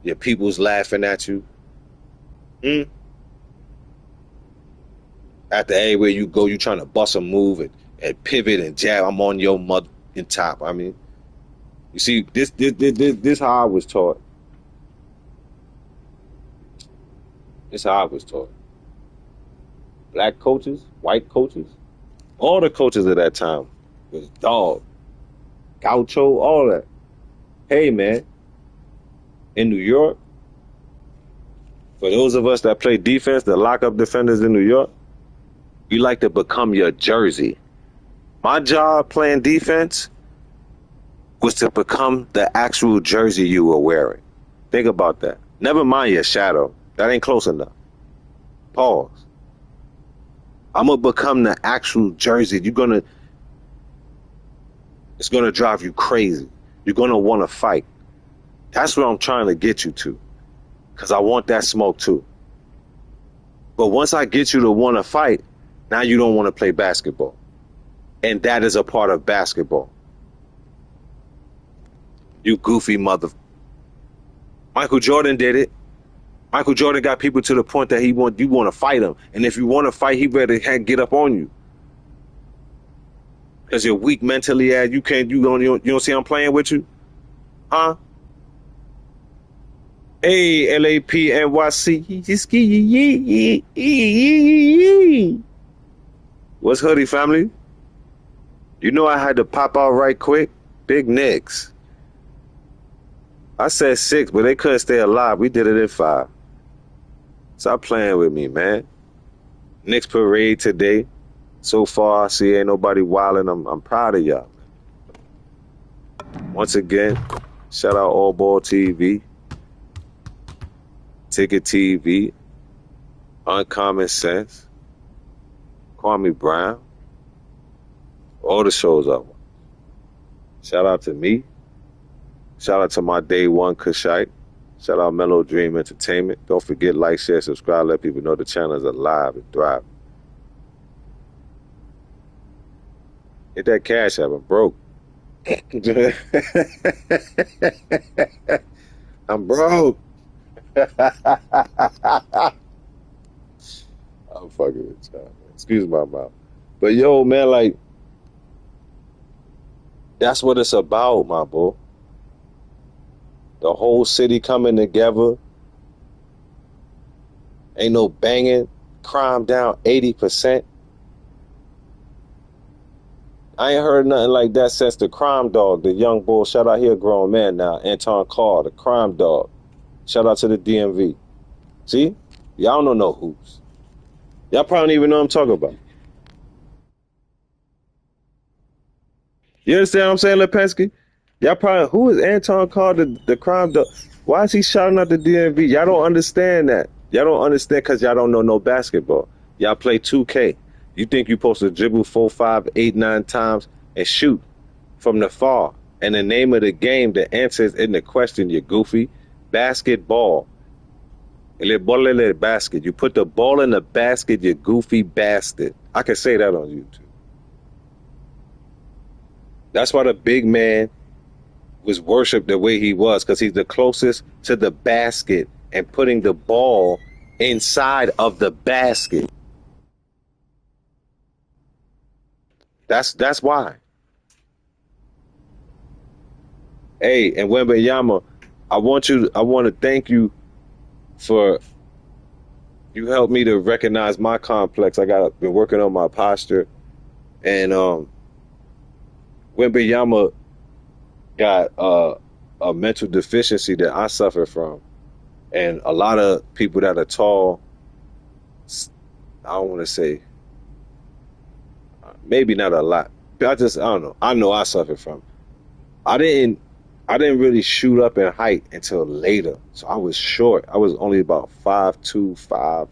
your people's laughing at you. After everywhere you go, you trying to bust a move and pivot and jab. I'm on your mother in top. I mean, you see, this how I was taught. This how I was taught. Black coaches, white coaches, all the coaches at that time was dog, gaucho, all that. Hey man, in New York, for those of us that play defense, the lockup defenders in New York, we like to become your jersey. My job playing defense was to become the actual jersey you were wearing. Think about that. Never mind your shadow. That ain't close enough. Pause. I'm gonna become the actual jersey. It's gonna drive you crazy. You're gonna want to fight. That's what I'm trying to get you to, because I want that smoke too. But once I get you to want to fight, now you don't want to play basketball, and that is a part of basketball. You goofy mother. Michael Jordan did it. Michael Jordan got people to the point that you want to fight him, and if you want to fight, he better get up on you. Cause you're weak mentally, you don't see I'm playing with you, huh? Hey, LAPNYC. What's hoodie family? You know I had to pop out right quick. Big Knicks. I said 6, but they couldn't stay alive. We did it in 5. Stop playing with me, man. Knicks parade today. So far, I see ain't nobody wilding. I'm proud of y'all. Once again, shout out All Ball TV, Ticket TV, Uncommon Sense, Kwame Brown, all the shows I watch. Shout out to me. Shout out to my day one Kushite. Shout out Mellow Dream Entertainment. Don't forget, like, share, subscribe. Let people know the channel is alive and thriving. Get that cash up. I'm broke. I'm broke. I'm fucking with y'all, man. Excuse my mouth. But yo, man, like, that's what it's about, my boy. The whole city coming together. Ain't no banging. Crime down 80%. I ain't heard nothing like that since the crime dog, the young bull. Shout out here, grown man now, Anton Carr, the crime dog. Shout out to the DMV. See? Y'all don't know hoops. Y'all probably don't even know what I'm talking about. You understand what I'm saying, Lipinski? Y'all probably, who is Anton Carr, the crime dog? Why is he shouting out the DMV? Y'all don't understand that. Y'all don't understand because y'all don't know no basketball. Y'all play 2K. You think you're supposed to dribble 4, 5, 8, 9 times and shoot from the far. And the name of the game, the answer is in the question, you goofy. Basketball. El basket. You put the ball in the basket, you goofy bastard. I can say that on YouTube. That's why the big man was worshipped the way he was, because he's the closest to the basket and putting the ball inside of the basket. That's why. Hey, and Wembenyama, I want to thank you for you helped me to recognize my complex. Been working on my posture, and Wembenyama got a mental deficiency that I suffer from, and a lot of people that are tall, I don't want to say, maybe not a lot. I don't know. I know I suffer from. I didn't really shoot up in height until later. So I was short. I was only about 5'2", 5'5",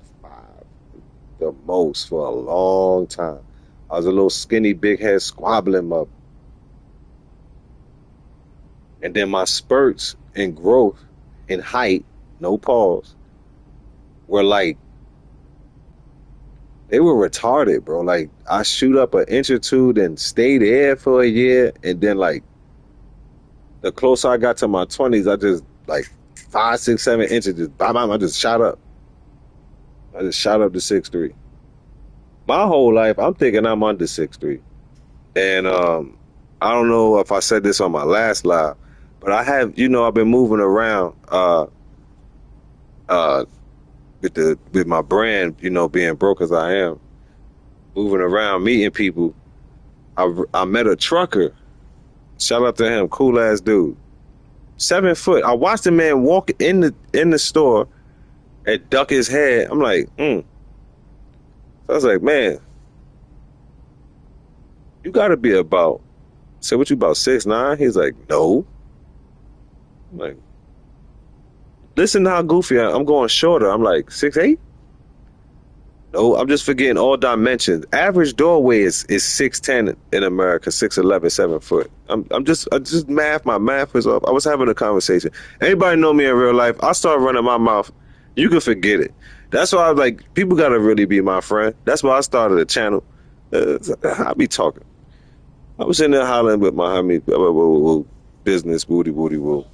the most for a long time. I was a little skinny, big head, squabbling up. And then my spurts in growth, in height, no pause, were like, they were retarded, bro. Like, I shoot up an inch or two, then stay there for a year, and then, like, the closer I got to my 20s, I just, like, 5, 6, 7 inches, just bam, bam, I just shot up. I just shot up to 6'3". My whole life, I'm thinking I'm under 6'3". And I don't know if I said this on my last live, but I have, I've been moving around uh with my brand, being broke as I am, moving around, meeting people. I met a trucker. Shout out to him, cool ass dude. 7 foot. I watched the man walk in the store and duck his head. I'm like, So I was like, man, you gotta be about, say what you about 6'9"? He's like, no. I'm like, listen to how goofy I'm going shorter. I'm like 6'8". No, I'm just forgetting all dimensions. Average doorway is 6'10" in America, 6'11", 7 foot. I just my math was off. I was having a conversation. Anybody know me in real life? I start running my mouth. You can forget it. That's why I was like, people gotta really be my friend. That's why I started a channel. I be talking. I was in there hollering with my homie, business, booty, booty, woo.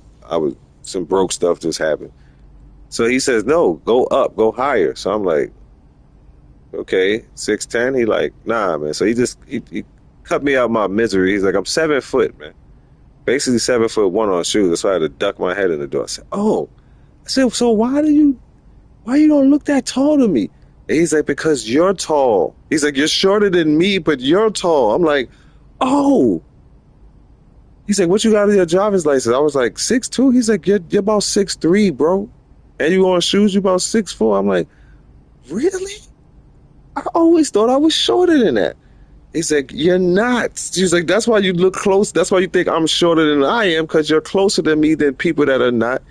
Some broke stuff just happened. So he says, no, go up, go higher. So I'm like, okay, 6'10". He like, nah, man. So he cut me out my misery. He's like, I'm 7 foot, man. Basically 7'1" on shoes. That's why I had to duck my head in the door. I said, oh. I said, so why you don't look that tall to me? And he's like, because you're tall. He's like, you're shorter than me, but you're tall. I'm like, oh. He's like, what you got in your driver's license? I was like, 6'2". He's like, you're about 6'3", bro. And you on shoes, you about 6'4". I'm like, really? I always thought I was shorter than that. He's like, you're not. She's like, that's why you look close. That's why you think I'm shorter than I am, because you're closer to me than people that are not.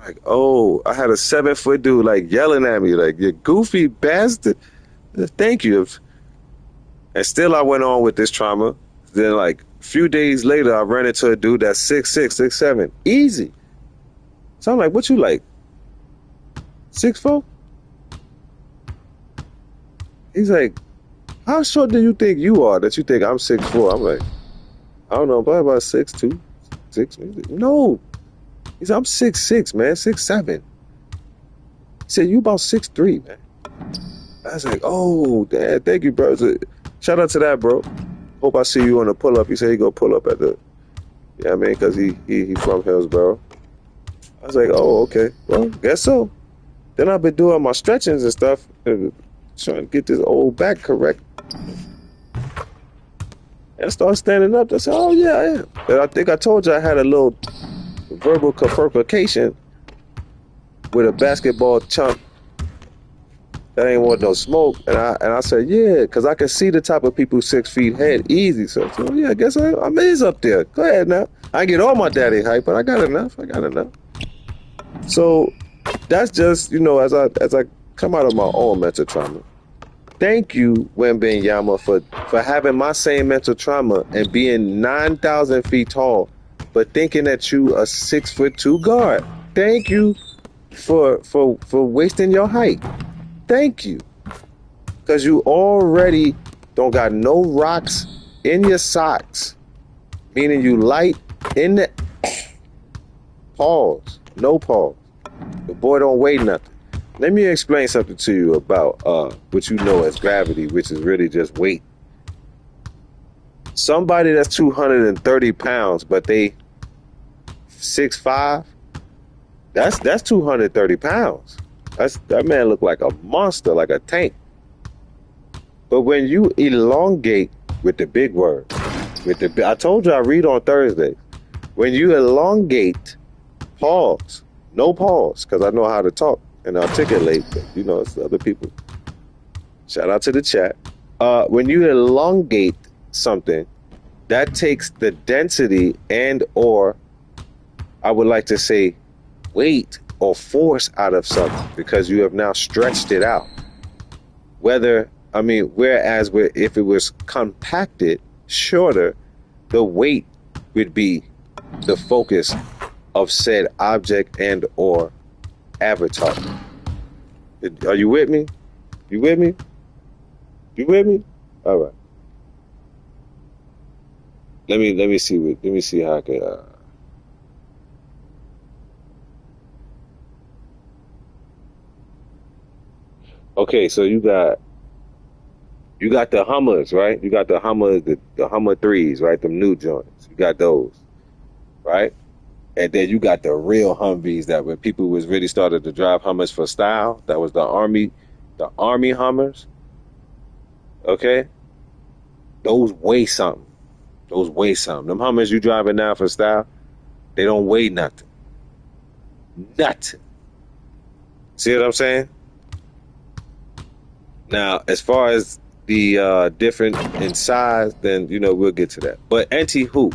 Like, oh, I had a 7 foot dude like yelling at me, like, you goofy bastard. Thank you. And still I went on with this trauma. Then like a few days later, I ran into a dude that's 6'6", 6'7". Easy. So I'm like, what you like? 6'4"? He's like, how short do you think you are that you think I'm 6'4"? I'm like, I don't know, probably about 6'2", 6". No. He said, I'm 6'6", man, 6'7". He said, you about 6'3", man. I was like, oh, damn, thank you, bro. Shout out to that, bro. Hope I see you on the pull up. He said he go pull up at the, yeah, I mean, because he from Hillsborough. I was like, oh, okay. Well, guess so. Then I've been doing my stretchings and stuff, trying to get this old back correct. And I started standing up. I said, oh, yeah, I am. And I think I told you I had a little verbal confrontation with a basketball chunk that ain't want no smoke. And I said, yeah, because I can see the type of people 6 feet head easy. So yeah, I guess I'm is up there. Go ahead now. I get all my daddy hype, but I got enough. So that's just, as I come out of my own mental trauma. Thank you, Wembenyama, for having my same mental trauma and being 9,000 feet tall, but thinking that you a 6'2" guard. Thank you for wasting your height. Thank you. Because you already don't got no rocks in your socks, meaning you light in the pause. No pause. The boy don't weigh nothing. Let me explain something to you about what you know as gravity, which is really just weight. Somebody that's 230 pounds, but they 6'5", that's 230 pounds. That man look like a monster, like a tank. But when you elongate, with the big word, I told you I read on Thursdays. When you elongate, pause, no pause, because I know how to talk and articulate, but it's other people. Shout out to the chat. When you elongate something, that takes the density and or, I would like to say, weight or force out of something, because you have now stretched it out. Whereas if it was compacted, shorter, the weight would be the focus of said object and or avatar. Are you with me? You with me? You with me? All right. Let me see how I can. Okay, so you got You got the Hummers, right? You got the Hummer, the Hummer threes, right? Them new joints. You got those, right? And then you got the real Humvees that when people was really started to drive Hummers for style, that was the Army Hummers. Okay, those weigh something. Those weigh something. Them Hummers you driving now for style, they don't weigh nothing. Nothing. See what I'm saying? Now, as far as the different in size, then we'll get to that. But anti hoop,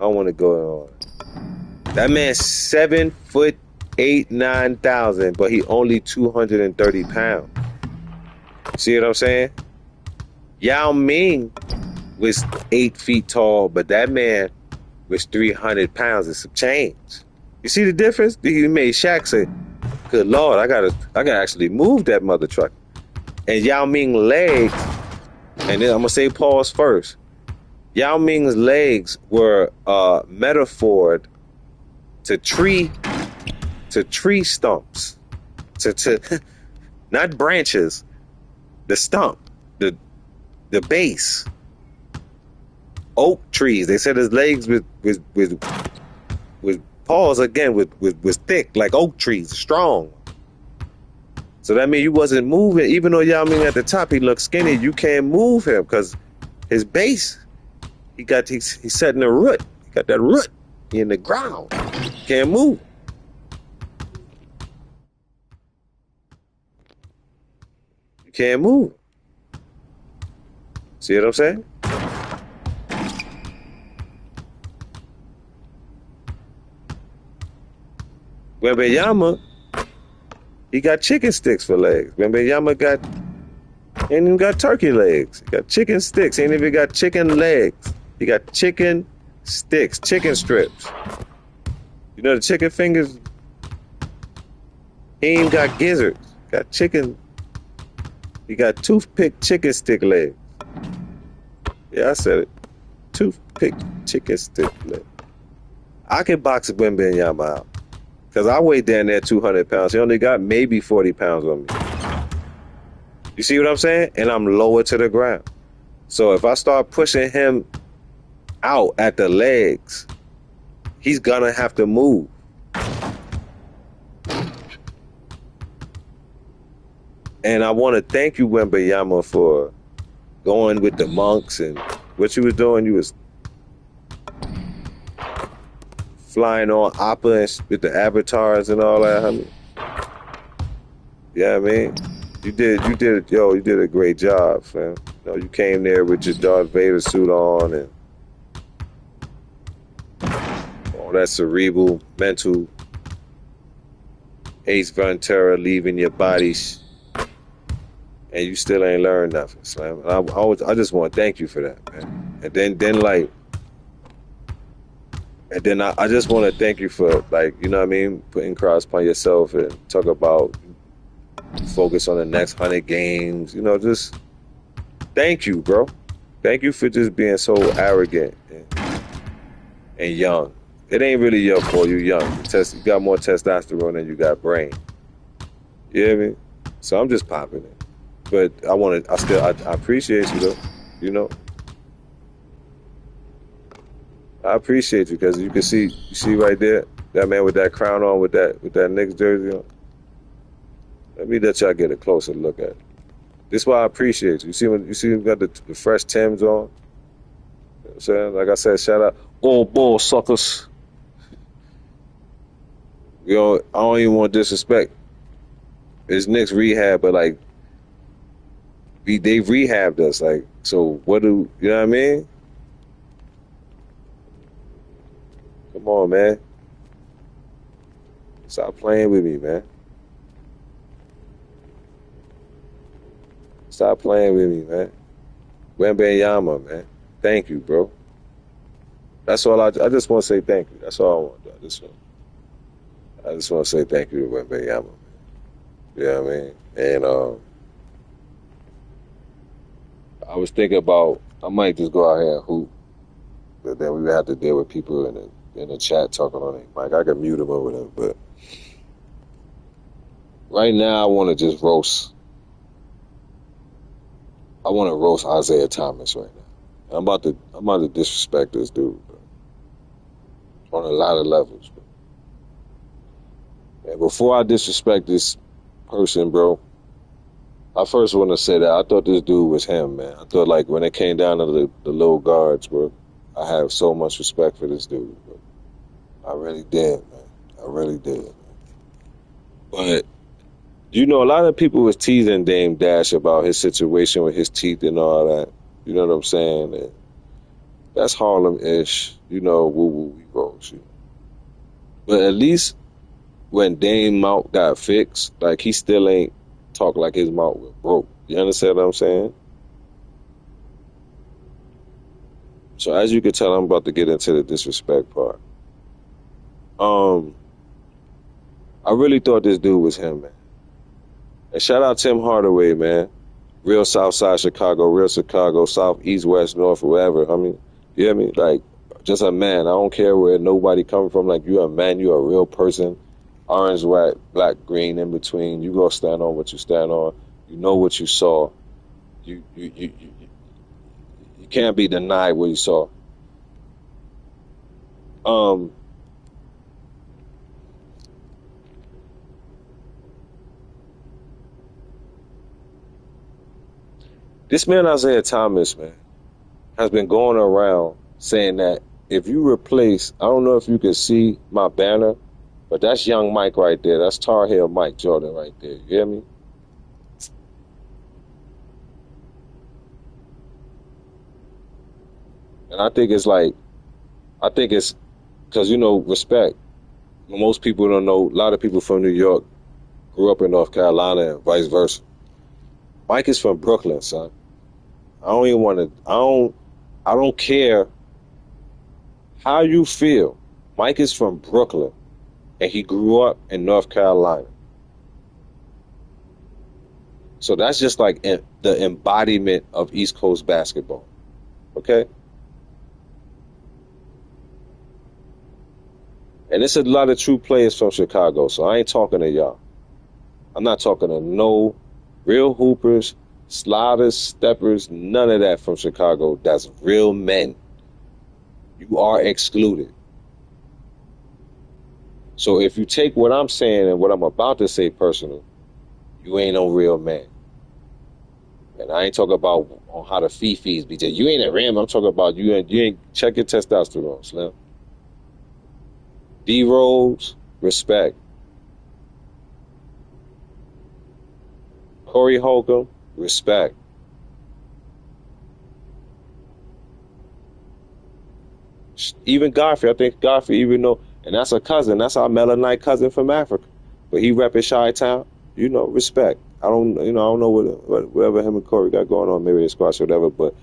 I want to go on. That man's 7 foot 8, 9,000, but he only 230 pounds. See what I'm saying? Yao Ming was 8 feet tall, but that man was 300 pounds and some change. You see the difference? He made Shaq say, "Good Lord, I gotta actually move that mother truck." And Yao Ming's legs, and then I'm gonna say pause first. Yao Ming's legs were metaphored to tree stumps, to not branches, the stump, the base. Oak trees. They said his legs with paws again was thick like oak trees, strong. So that means you wasn't moving, even though Yao Ming at the top he looked skinny. You can't move him because his base, he's setting a root. He got that root in the ground. Can't move. You can't move. See what I'm saying? Wembenyama, he got chicken sticks for legs. Wembenyama ain't even got turkey legs. He got chicken sticks. He ain't even got chicken legs. He got chicken sticks, chicken strips. You know the chicken fingers? He ain't got gizzards. Got chicken. He got toothpick chicken stick legs. Yeah, I said it. Toothpick chicken stick legs. I can box Wembenyama out. Because I weigh down there 200 pounds. He only got maybe 40 pounds on me. You see what I'm saying? And I'm lower to the ground. So if I start pushing him out at the legs, he's going to have to move. And I want to thank you, Wembenyama, for going with the monks and what you was doing. You was flying on Appa with the avatars and all that, honey. Yeah, I mean, you did a great job, fam. You came there with your Darth Vader suit on and all that cerebral, mental, Ace Ventura leaving your body, and you still ain't learned nothing, Slam. I just want to thank you for that, man. And then I just want to thank you for, like, you know what I mean, putting cross upon yourself and talk about focus on the next 100 games. Just thank you, bro. Thank you for just being so arrogant and young. It ain't really your fault. You young. You got more testosterone than you got brain. You hear me? So I'm just popping it. But I appreciate you though. I appreciate you because you see right there, that man with that crown on, with that Knicks jersey on. Let me let y'all get a closer look at it. This is why I appreciate you. You see him got the fresh Timbs on. You know what I'm saying? Like I said, shout out all ball suckers. I don't even want to disrespect. It's Knicks rehab, but like they rehabbed us. Like, so what you know what I mean? Come on, man. Stop playing with me, man. Stop playing with me, man. Wembenyama, man. Thank you, bro. That's all I just want to say thank you. That's all I want to do. I just want to say thank you to Wembenyama, man. You know what I mean? And I was thinking about, I might just go out here and hoop, but then we would have to deal with people in the chat talking on it. Mike, I can mute them over there, but right now I want to just roast I want to roast Isaiah Thomas right now. I'm about to disrespect this dude, bro, on a lot of levels, bro. And before I disrespect this person, bro, I first want to say that I thought this dude was him, man. I thought, like, when it came down to the little guards, bro, I have so much respect for this dude, bro. I really did, man. I really did. But you know, a lot of people was teasing Dame Dash about his situation with his teeth and all that. You know what I'm saying? And that's Harlem-ish, you know, woo-woo we rolls. You know. But at least when Dame mouth got fixed, like, he still ain't talk like his mouth was broke. You understand what I'm saying? So as you can tell, I'm about to get into the disrespect part. I really thought this dude was him, man. And shout out Tim Hardaway, man. Real South Side Chicago, real Chicago, South, East, West, North, wherever. I mean, you hear me? Like, just a man. I don't care where nobody coming from. Like, you a man, you a real person. Orange, white, black, green, in between. You go stand on what you stand on. You know what you saw. You can't be denied what you saw. Um, this man Isaiah Thomas, man, has been going around saying that if you replace, I don't know if you can see my banner, but that's young Mike right there. That's Tar Heel Mike Jordan right there. You hear me? And I think it's because, you know, respect. Most people don't know, a lot of people from New York grew up in North Carolina and vice versa. Mike is from Brooklyn, son. I don't even want to, I don't care how you feel. Mike is from Brooklyn and he grew up in North Carolina. So that's just like the embodiment of East Coast basketball. Okay? And it's a lot of true players from Chicago, so I ain't talking to y'all. I'm not talking to no real hoopers, sliders, steppers, none of that from Chicago. That's real men. You are excluded. So if you take what I'm saying and what I'm about to say personal, you ain't no real man. And I ain't talking about on how the fifis be. You ain't a rim. I'm talking about you ain't check your testosterone, Slim. D Rose, respect. Corey Holcomb, respect. Even Godfrey, I think Godfrey, even though, and that's a cousin, that's our Melanite cousin from Africa, but he repping Chi-Town, you know, respect. I don't know whatever him and Corey got going on, maybe they squash or whatever, but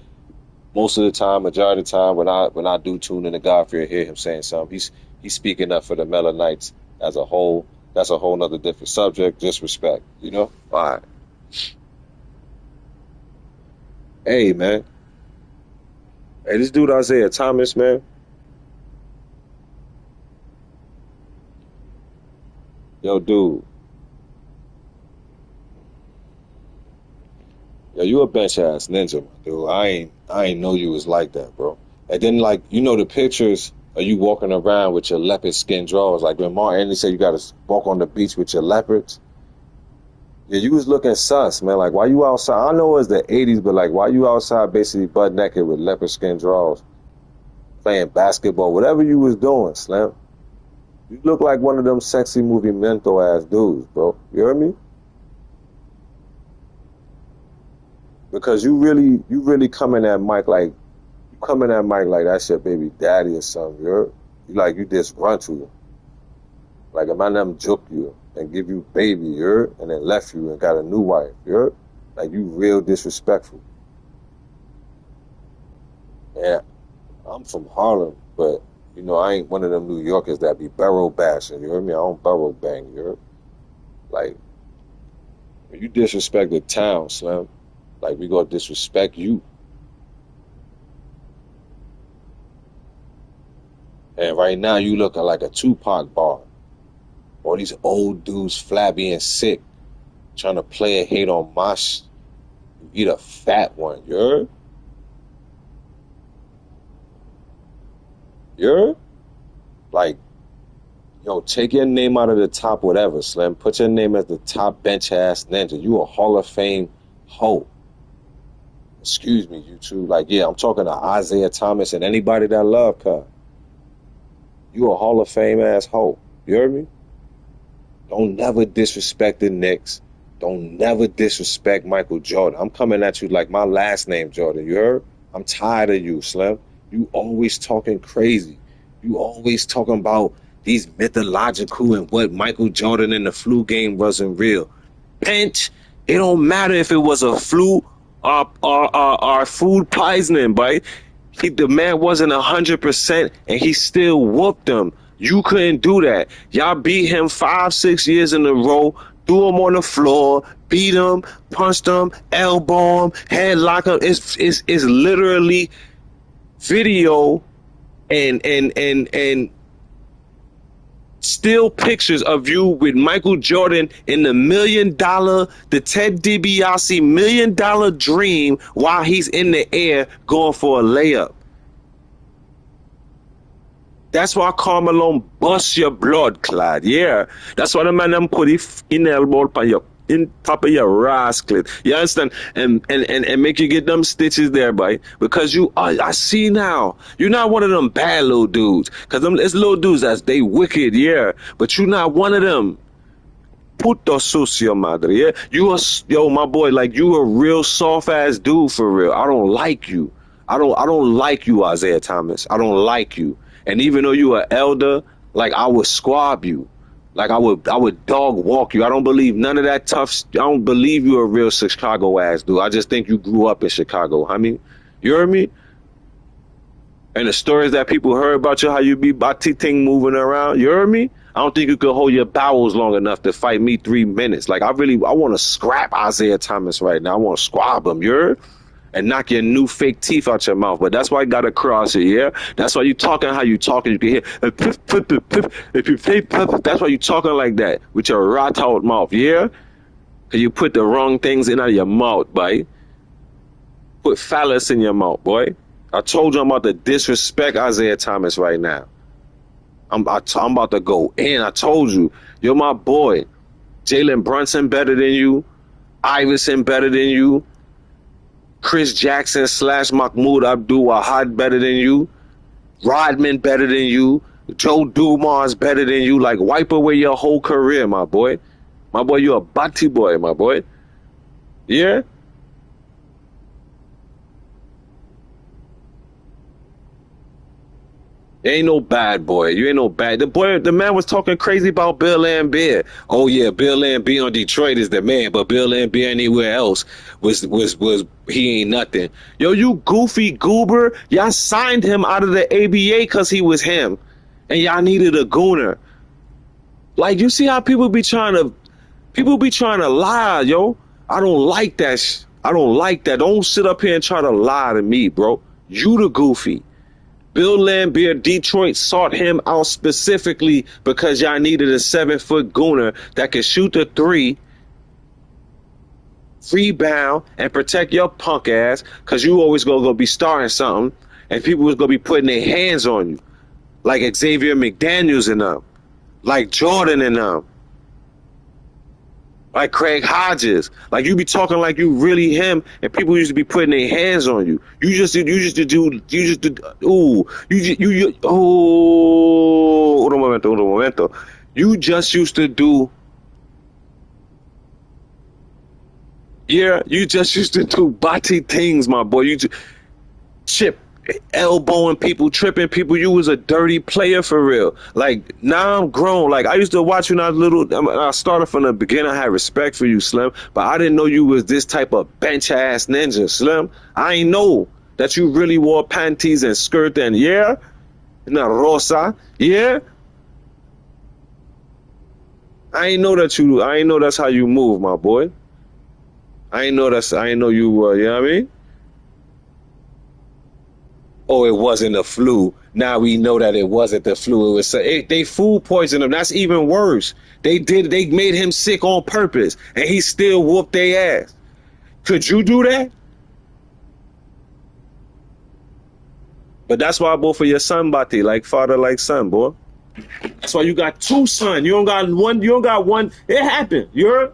most of the time, majority of the time, when I do tune into Godfrey and hear him saying something, he's speaking up for the Melanites as a whole. That's a whole nother different subject. Just respect, you know. All right. Hey, man. Hey, this dude Isaiah Thomas, man. Yo, dude. Yo, you a bench ass ninja, my dude. I ain't know you was like that, bro. And then, like, you know the pictures of you walking around with your leopard skin drawers, like when Martin Anthony said you got to walk on the beach with your leopards. Yeah, you was looking sus, man. Like, why you outside? I know it was the '80s, but like, why you outside basically butt naked with leopard skin drawers, playing basketball, whatever you was doing, Slim? You look like one of them sexy movie mental ass dudes, bro. You heard me? Because you really coming at Mike like you coming at Mike like that's your baby daddy or something. You like you disgruntled. Like a man them juke you and give you baby, and then left you and got a new wife, like you real disrespectful. Yeah, I'm from Harlem, but you know I ain't one of them New Yorkers that be barrel bashing. You heard me? I don't barrel bang. You heard? Like you disrespect the town, Slim. Like we gonna disrespect you. And right now you looking like a Tupac bar. All these old dudes flabby and sick trying to play a hate on my be the fat one. You heard? You heard? Like, yo, take your name out of the top whatever, Slim. Put your name at the top bench-ass ninja. You a Hall of Fame hoe. Excuse me, YouTube. Like, yeah, I'm talking to Isaiah Thomas and anybody that love her. You a Hall of Fame ass hoe. You heard me? Don't never disrespect the Knicks. Don't never disrespect Michael Jordan. I'm coming at you like my last name, Jordan. You heard? I'm tired of you, Slim. You always talking crazy. You always talking about these mythological and what Michael Jordan in the flu game wasn't real. Bench, it don't matter if it was a flu or food poisoning, but the man wasn't 100% and he still whooped them. You couldn't do that. Y'all beat him 5-6 years in a row, threw him on the floor, beat him, punched him, elbow him, headlock him. It's literally video and still pictures of you with Michael Jordan in the the Ted DiBiase $1 million dream while he's in the air going for a layup. That's why Carmelo bust your blood clot. Yeah. That's why the man them put it in elbow on your in top of your rascal. You understand? And make you get them stitches there, boy. Because I see now. You're not one of them bad little dudes. Because it's little dudes that's they wicked, yeah. But you're not one of them. Puto sucio madre, yeah. Yo, my boy, like you a real soft ass dude for real. I don't like you. I don't like you, Isaiah Thomas. I don't like you. And even though you an elder, like I would squab you. Like I would dog walk you. I don't believe none of that tough. I don't believe you're a real Chicago ass dude. I just think you grew up in Chicago. I mean, you heard me? And the stories that people heard about you, how you be bati ting moving around, you heard me? I don't think you could hold your bowels long enough to fight me 3 minutes. Like I want to scrap Isaiah Thomas right now. I want to squab him, you heard? And knock your new fake teeth out your mouth. But that's why you got to cross it, yeah? That's why you talking how you talking. You can hear, if you play, that's why you talking like that with your rat-out mouth, yeah? Because you put the wrong things in out of your mouth, boy. Put phallus in your mouth, boy. I told you I'm about to disrespect Isaiah Thomas right now. I'm about to go in. I told you. You're my boy. Jalen Brunson better than you. Iverson better than you. Chris Jackson / Mahmoud Abdul-Wahad better than you. Rodman better than you. Joe Dumars better than you. Like, wipe away your whole career, my boy. My boy, you a bati boy, my boy. Yeah? You ain't no bad boy. You ain't no bad. The man was talking crazy about Bill Laimbeer. Oh yeah, Bill Laimbeer on Detroit is the man, but Bill Laimbeer anywhere else was he ain't nothing. Yo, you goofy goober. Y'all signed him out of the ABA because he was him, and y'all needed a gooner. Like you see how people be trying to lie, yo. I don't like that. I don't like that. Don't sit up here and try to lie to me, bro. You the goofy. Bill Laimbeer, Detroit sought him out specifically because y'all needed a 7-foot gooner that could shoot the three, rebound, and protect your punk ass because you always gonna be starting something and people was gonna be putting their hands on you. Like Xavier McDaniels and them. Like Jordan and them. Like Craig Hodges. Like you be talking like you really him and people used to be putting their hands on you. You just hold un momento. You just used to do bati things, my boy. You just chip elbowing people, tripping people. You was a dirty player for real. Like now I'm grown. Like I used to watch you when I was little. I started from the beginning. I had respect for you, Slim, but I didn't know you was this type of bench ass ninja, Slim. I ain't know that you really wore panties and skirt and na rosa, yeah. I ain't know that's how you move, my boy. I ain't know you were. You know what I mean? Oh, it wasn't the flu. Now we know that it wasn't the flu. It was they food poisoned him. That's even worse. They made him sick on purpose, and he still whooped their ass. Could you do that? But that's why I vote for your son, Bati, like father, like son, boy. That's why you got two sons. You don't got one. You don't got one. It happened. You heard?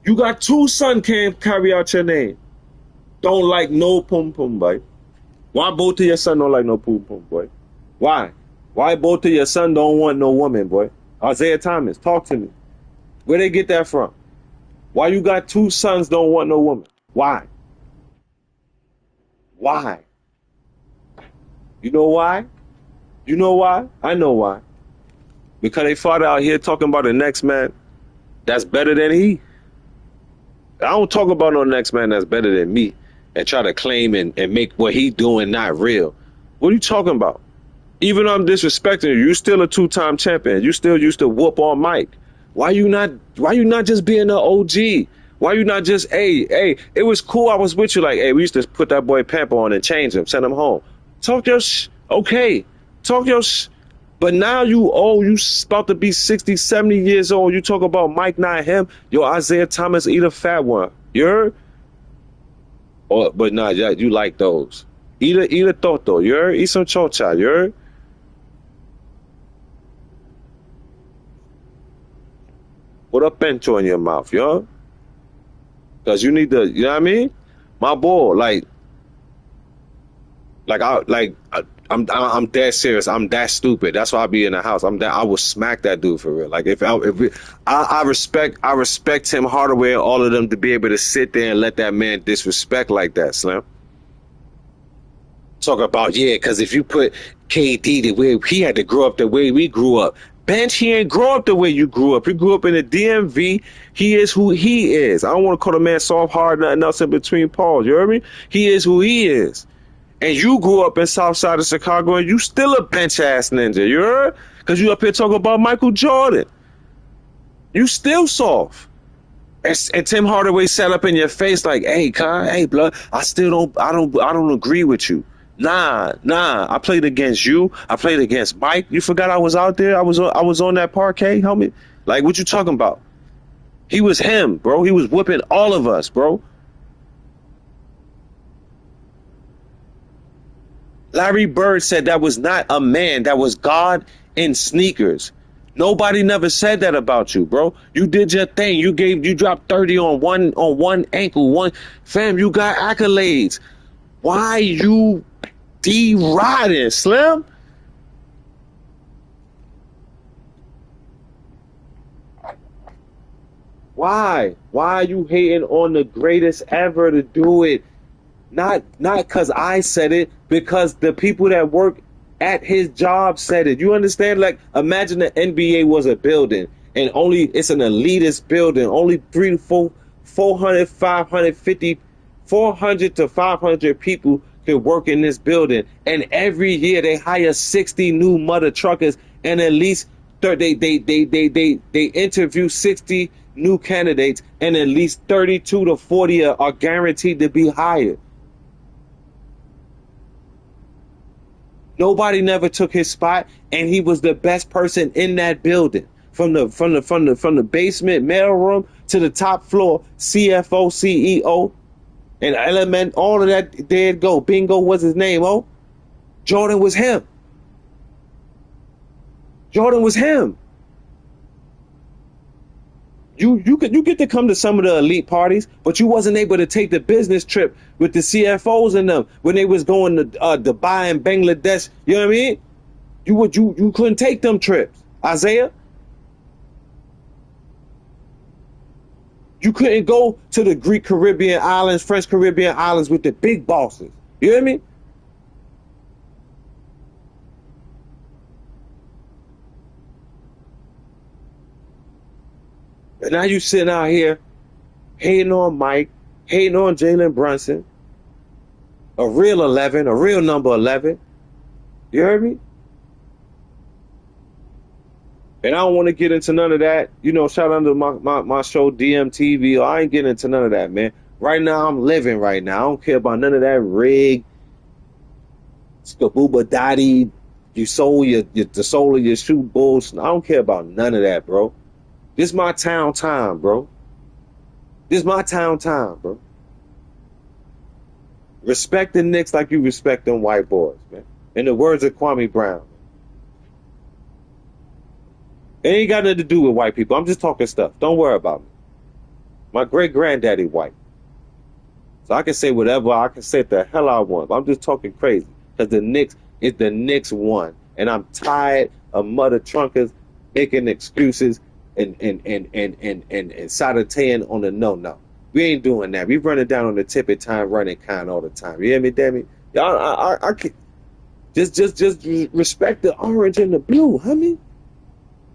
You got two sons can't carry out your name. Don't like no pum pum, boy. Why both of your son don't like no pum pum, boy? Why? Why both of your son don't want no woman, boy? Isaiah Thomas, talk to me. Where they get that from? Why you got two sons don't want no woman? Why? Why? You know why? You know why? I know why. Because they father out here talking about the next man that's better than he. I don't talk about no next man that's better than me and try to claim and make what he doing not real. What are you talking about? Even though I'm disrespecting you, you still a two-time champion. You still used to whoop on Mike. Why you not just being an OG? Why you not just, hey, it was cool. I was with you. Like, hey, we used to put that boy Pamper on and change him, send him home. Talk your okay. Talk your But now you old, you about to be 60, 70 years old. You talk about Mike, not him. Yo, Isaiah Thomas, eat a fat one. You heard? But nah, you like those. Eat a toto. You heard? Eat some chocha. You heard? Put a pencho in your mouth, yo. Cause you need to, you know what I mean? My boy, I'm dead serious. I'm that stupid. That's why I be in the house. I will smack that dude for real. Like I respect Tim Hardaway and all of them to be able to sit there and let that man disrespect like that, Slim. Talk about, yeah, because if you put KD the way he had to grow up the way we grew up. Bench, he ain't grow up the way you grew up. He grew up in the DMV. He is who he is. I don't want to call the man soft, hard, nothing else in between paws. You heard me? He is who he is. And you grew up in South Side of Chicago and you still a bench ass ninja. You heard? Because you up here talking about Michael Jordan. You still soft. And Tim Hardaway sat up in your face like, hey, Kai, hey, blood, I don't agree with you. Nah. I played against you. I played against Mike. You forgot I was out there? I was on that parquet, homie. Like, what you talking about? He was him, bro. He was whipping all of us, bro. Larry Bird said that was not a man. That was God in sneakers. Nobody never said that about you, bro. You did your thing. You dropped 30 on one ankle. Fam, you got accolades. Why you D-riding, Slim? Why? Why are you hating on the greatest ever to do it? Not because I said it, because the people that work at his job said it. You understand? Like, imagine the NBA was a building and it's an elitist building. Only 400 to 500 people can work in this building. And every year they hire 60 new mother truckers and at least they interview 60 new candidates and at least 32 to 40 are guaranteed to be hired. Nobody never took his spot, and he was the best person in that building. From the basement mailroom to the top floor, CFO, CEO, and element, all of that. There'd go. Bingo was his name. Oh, Jordan was him. Jordan was him. You get to come to some of the elite parties, but you wasn't able to take the business trip with the CFOs and them when they was going to Dubai and Bangladesh. You know what I mean? You couldn't take them trips, Isaiah. You couldn't go to the Greek Caribbean islands, French Caribbean islands with the big bosses. You hear me? And now you sitting out here hating on Mike, hating on Jalen Brunson, a real 11, a real number 11. You heard me? And I don't want to get into none of that. You know, shout out to my show DMTV. I ain't getting into none of that, man. Right now, I'm living right now. I don't care about none of that rig, skabooba dotty, you sold the soul of your shoe bulls. I don't care about none of that, bro. This my time, bro. This is my town, bro. Respect the Knicks like you respect them white boys, man. In the words of Kwame Brown, it ain't got nothing to do with white people. I'm just talking stuff. Don't worry about me. My great granddaddy white, so I can say whatever. I can say the hell I want. But I'm just talking crazy because the Knicks won, and I'm tired of mother trunkers making excuses and sauteing on the no. We ain't doing that. We running down on the tip of time, running kind all the time. You hear me, damn it? Y'all, I can just respect the orange and the blue, homie.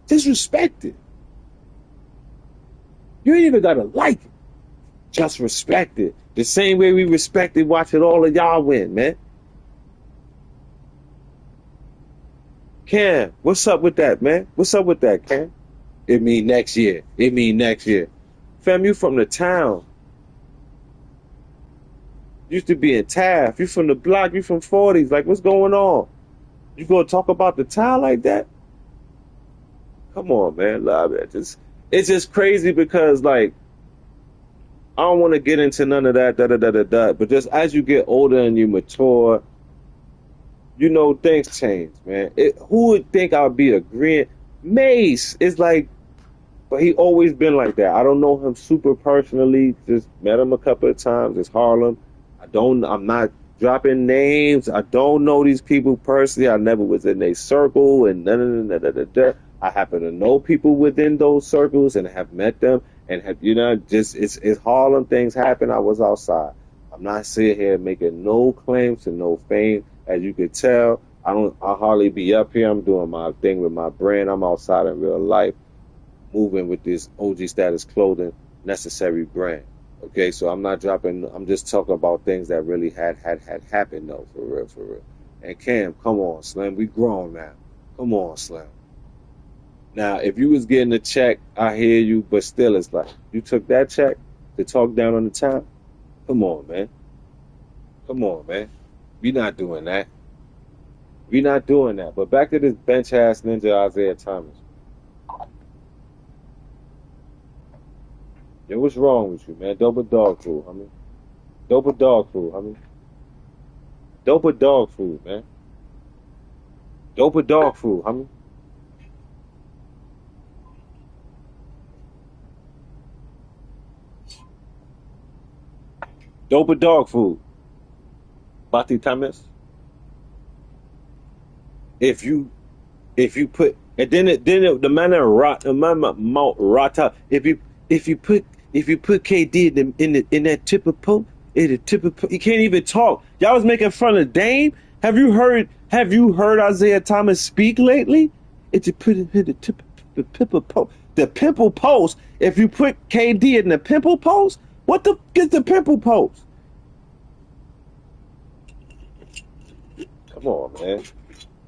Just respect it. You ain't even gotta like it. Just respect it. The same way we respected watching all of y'all win, man. Cam, what's up with that, man? What's up with that, Cam? It mean next year. It mean next year. Fam, you from the town. Used to be in Taft. You from the block. You from 40s. Like, what's going on? You gonna talk about the town like that? Come on, man. Love it. It's just crazy because, like, I don't want to get into none of that, but just as you get older and you mature, you know, things change, man. Who would think I'd be agreeing? Mace is like, but he always been like that. I don't know him super personally. Just met him a couple of times. It's Harlem. I'm not dropping names. I don't know these people personally. I never was in a circle and I happen to know people within those circles and have met them and have, you know, just it's Harlem. Things happen. I was outside. I'm not sitting here making no claims to no fame. As you could tell, I hardly be up here. I'm doing my thing with my brand. I'm outside in real life, moving with this OG Status Clothing necessary brand. Okay, so I'm not dropping. I'm just talking about things that really had happened though, for real. And Cam, come on, Slim, we grown now. Come on, Slim. Now, if you was getting a check, I hear you, but still, it's like you took that check to talk down on the town. Come on, man. Come on, man. We not doing that. We not doing that. But back to this bench ass ninja Isaiah Thomas. Yo, what's wrong with you, man? Dope dog food, homie. Dope dog food, homie. Dope dog food, man. Dope dog food, homie. Dope dog food. Bati Thomas. If you put and then the man rata. If you put KD in that tip of poke, he can't even talk. Y'all was making fun of Dame. Have you heard Isaiah Thomas speak lately? It's a put in the tip of the pimple post. The pimple post. If you put KD in the pimple post, what the is the pimple post? Come on, man.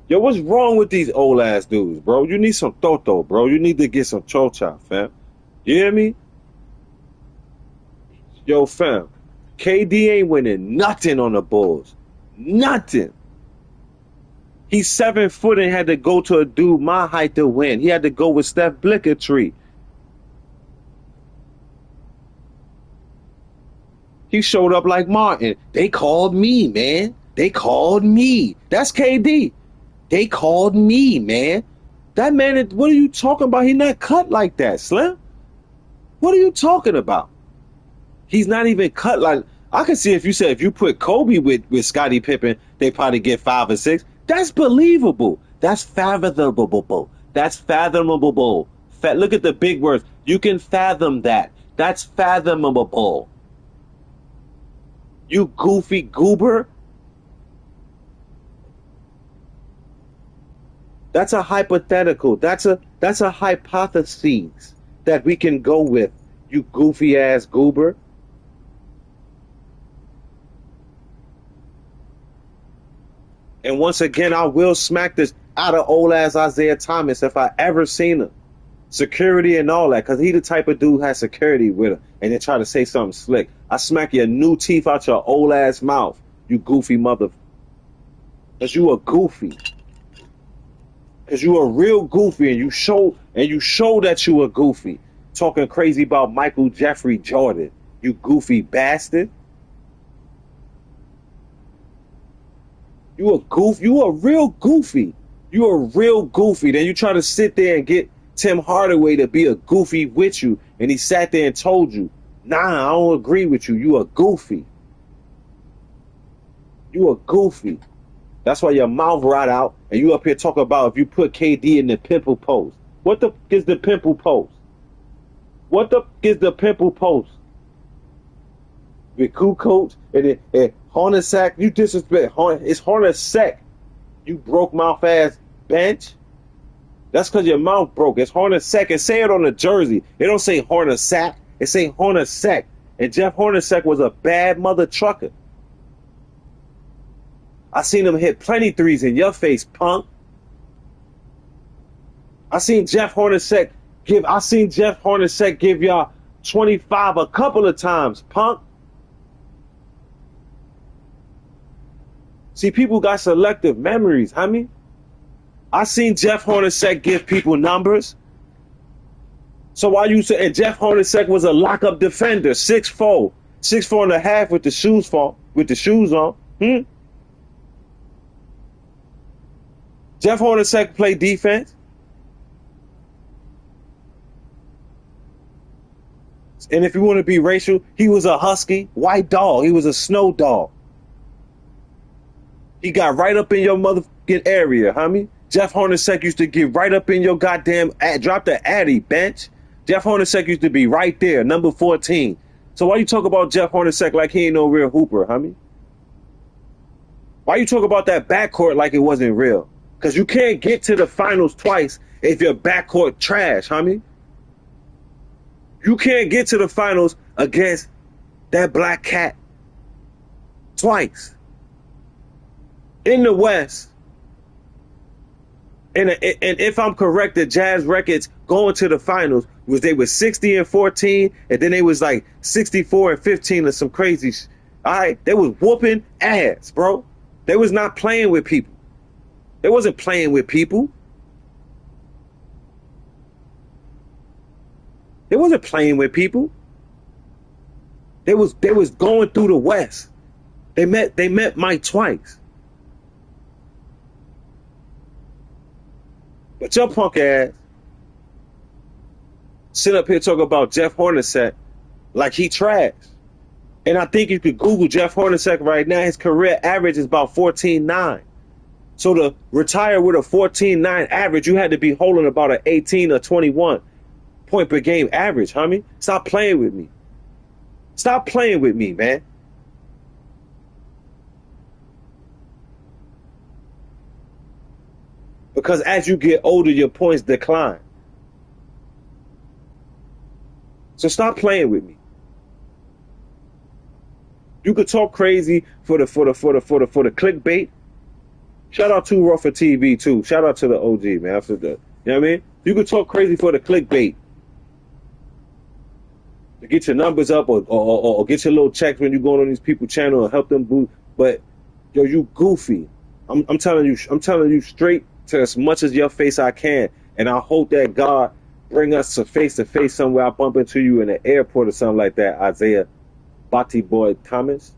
Yo, what's wrong with these old ass dudes, bro? You need some toto, bro. You need to get some chocha, fam. You hear me? Yo, fam. KD ain't winning nothing on the Bulls. Nothing. He's 7 foot and had to go to a dude my height to win. He had to go with Steph Blickertree. He showed up like Martin. They called me, man. They called me. That's KD. They called me, man. That man, what are you talking about? He's not cut like that, Slim. What are you talking about? He's not even cut like. I can see if you put Kobe with Scottie Pippen, they probably get 5 or 6. That's believable. That's fathomable. That's fathomable. Look at the big words. You can fathom that. That's fathomable. You goofy goober. That's a hypothetical. That's a hypothesis that we can go with. You goofy ass goober. And once again, I will smack this out of old ass Isaiah Thomas if I ever seen him. Security and all that, because he the type of dude who has security with him and they try to say something slick. I smack your new teeth out your old ass mouth, you goofy mother. Because you a goofy. Because you a real goofy and you show that you a goofy. talking crazy about Michael Jeffrey Jordan. You goofy bastard. You a goof. You a real goofy. You a real goofy. Then you try to sit there and get Tim Hardaway to be a goofy with you, and he sat there and told you, nah, I don't agree with you. You a goofy. You a goofy. That's why your mouth right out, and you up here talking about if you put KD in the pimple post. What the f is the pimple post? What the f is the pimple post? With Kukoc and Hornacek, you disrespect. It's Hornacek. You broke mouth ass bench. That's because your mouth broke. It's Hornacek. And say it on the jersey. It don't say Hornacek. It say Hornacek. And Jeff Hornacek was a bad mother trucker. I seen him hit plenty threes in your face, punk. I seen Jeff Hornacek give y'all 25 a couple of times, punk. See, people got selective memories, homie. I seen Jeff Hornacek give people numbers. So why you say, and Jeff Hornacek was a lockup defender, 6'4", 6'4.5" with the shoes on. Jeff Hornacek played defense. And if you want to be racial, he was a husky, white dog. He was a snow dog. He got right up in your motherfucking area, homie. Jeff Hornacek used to get right up in your goddamn, drop the addy bench. Jeff Hornacek used to be right there, number 14. So why you talk about Jeff Hornacek like he ain't no real hooper, homie? Why you talk about that backcourt like it wasn't real? Because you can't get to the finals twice if your backcourt trash, homie. You can't get to the finals against that black cat twice. In the West. And if I'm correct, the Jazz records going to the finals was they were 60-14, and then they was like 64-15 or some crazy all right, they was whooping ass, bro. They was not playing with people. They wasn't playing with people. They wasn't playing with people. They was going through the West. They met Mike twice. But your punk ass sit up here talking about Jeff Hornacek like he trash. And I think you could Google Jeff Hornacek right now. His career average is about 14.9. So to retire with a 14.9 average, you had to be holding about an 18 or 21 point per game average, homie. Stop playing with me. Stop playing with me, man. Because as you get older, your points decline. So stop playing with me. You could talk crazy for the clickbait. Shout out to Raw for TV too. Shout out to the OG, man. After the, you know what I mean? You could talk crazy for the clickbait to get your numbers up or get your little checks when you're going on these people's channel and help them boost. But yo, you goofy. I'm telling you straight to as much as your face I can, and I hope that God bring us to face somewhere. I bump into you in the airport or something like that, Isaiah Bati Boy Thomas,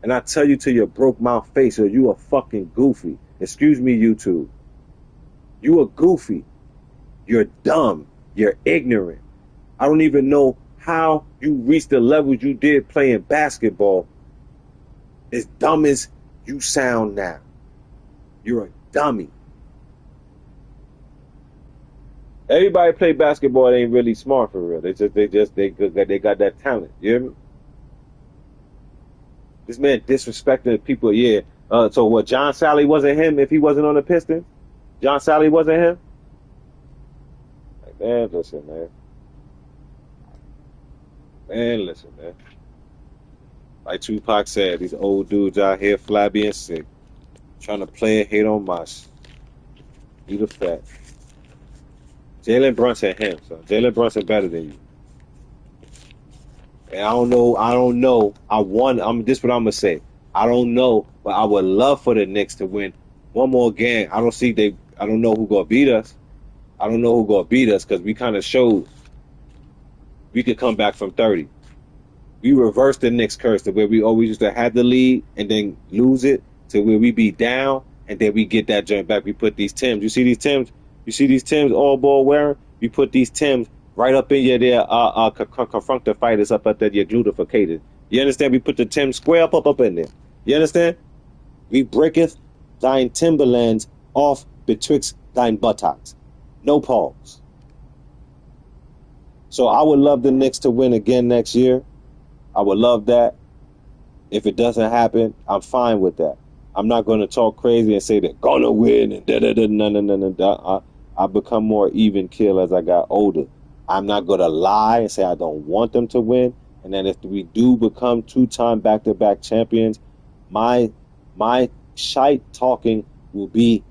and I tell you to your broke mouth face, or you a fucking goofy. Excuse me, YouTube. You a goofy. You're dumb. You're ignorant. I don't even know how you reached the levels you did playing basketball. As dumb as you sound now. You're a dummy. Everybody play basketball, they ain't really smart for real. They got that talent. You hear me? This man disrespecting people, yeah. So what, John Sally wasn't him if he wasn't on the Pistons? John Sally wasn't him? Like, man, listen, man. Man, listen, man. Like Tupac said, these old dudes out here flabby and sick. Trying to play and hate on my shit. You the fat. Jalen Brunson him, so Jalen Brunson better than you. And I don't know. This what I'm gonna say. I don't know, but I would love for the Knicks to win one more game. I don't know who gonna beat us. I don't know who gonna beat us because we kind of showed we could come back from 30. We reversed the Knicks curse to where we always used to have the lead and then lose it to where we be down and then we get that joint back. We put these Tims. You see these Tims? You see these Tims all ball wearing? We put these Tims right up in your there, confront the fighters up at your glutificated. You understand? We put the Tims square up in there. You understand? We breaketh thine timberlands off betwixt thine buttocks. No pause. So I would love the Knicks to win again next year. I would love that. If it doesn't happen, I'm fine with that. I'm not going to talk crazy and say they're going to win and da-da-da, no. I become more even keel as I got older. I'm not going to lie and say I don't want them to win. And then if we do become 2-time back-to-back champions, my shite talking will be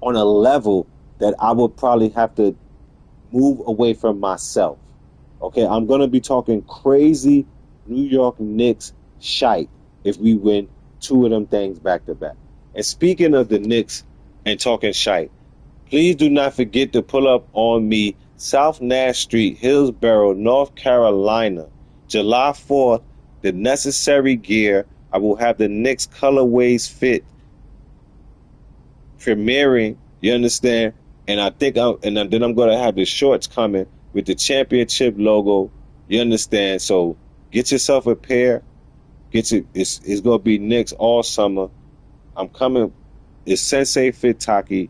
on a level that I would probably have to move away from myself. Okay, I'm going to be talking crazy New York Knicks shite if we win 2 of them things back to back. And speaking of the Knicks and talking shite, please do not forget to pull up on me, South Nash Street, Hillsborough, North Carolina, July 4th, the necessary gear. I will have the Knicks colorways fit premiering, you understand? And I think then I'm going to have the shorts coming with the championship logo, you understand? So get yourself a pair. It's going to be Knicks all summer. I'm coming. It's Sensei Fit Taki.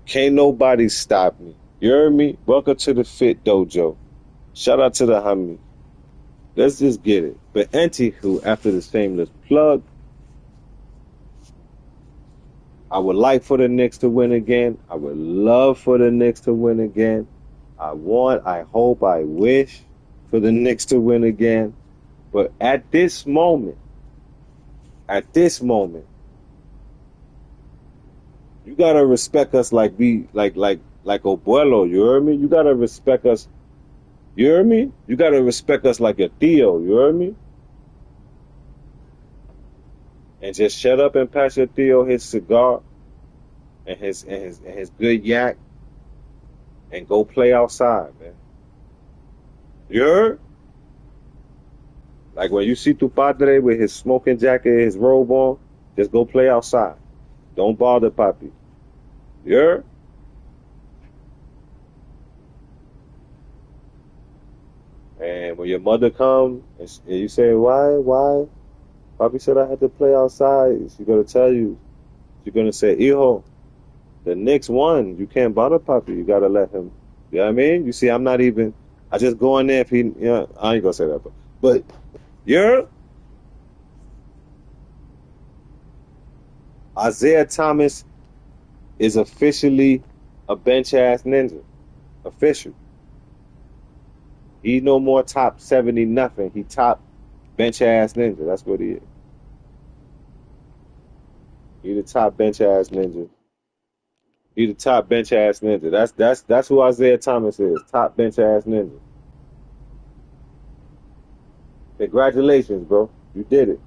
Can't nobody stop me. You heard me? Welcome to the Fit Dojo. Shout out to the homie. Let's just get it. But anywho, after the shameless plug, I would like for the Knicks to win again. I would love for the Knicks to win again. I hope, I wish for the Knicks to win again. But at this moment, you gotta respect us like Abuelo, you heard me? You gotta respect us, you heard me? You gotta respect us like a Theo, you heard me? And just shut up and pass your Theo his cigar and his good yak and go play outside, man. You heard? Like when you see tu padre with his smoking jacket, his robe on, just go play outside. Don't bother papi. You heard? And when your mother comes and you say, why? Papi said I had to play outside. She's going to tell you. She's going to say, hijo, the Knicks won. You can't bother papi. You got to let him. You know what I mean? You see, I'm not even, I just go in there if he, you know, I ain't going to say that. But you're Isaiah Thomas is officially a bench-ass ninja. Official. He no more top 70 nothing. He top bench-ass ninja. That's what he is. He the top bench-ass ninja. He the top bench-ass ninja. That's who Isaiah Thomas is. Top bench-ass ninja. Congratulations, bro. You did it.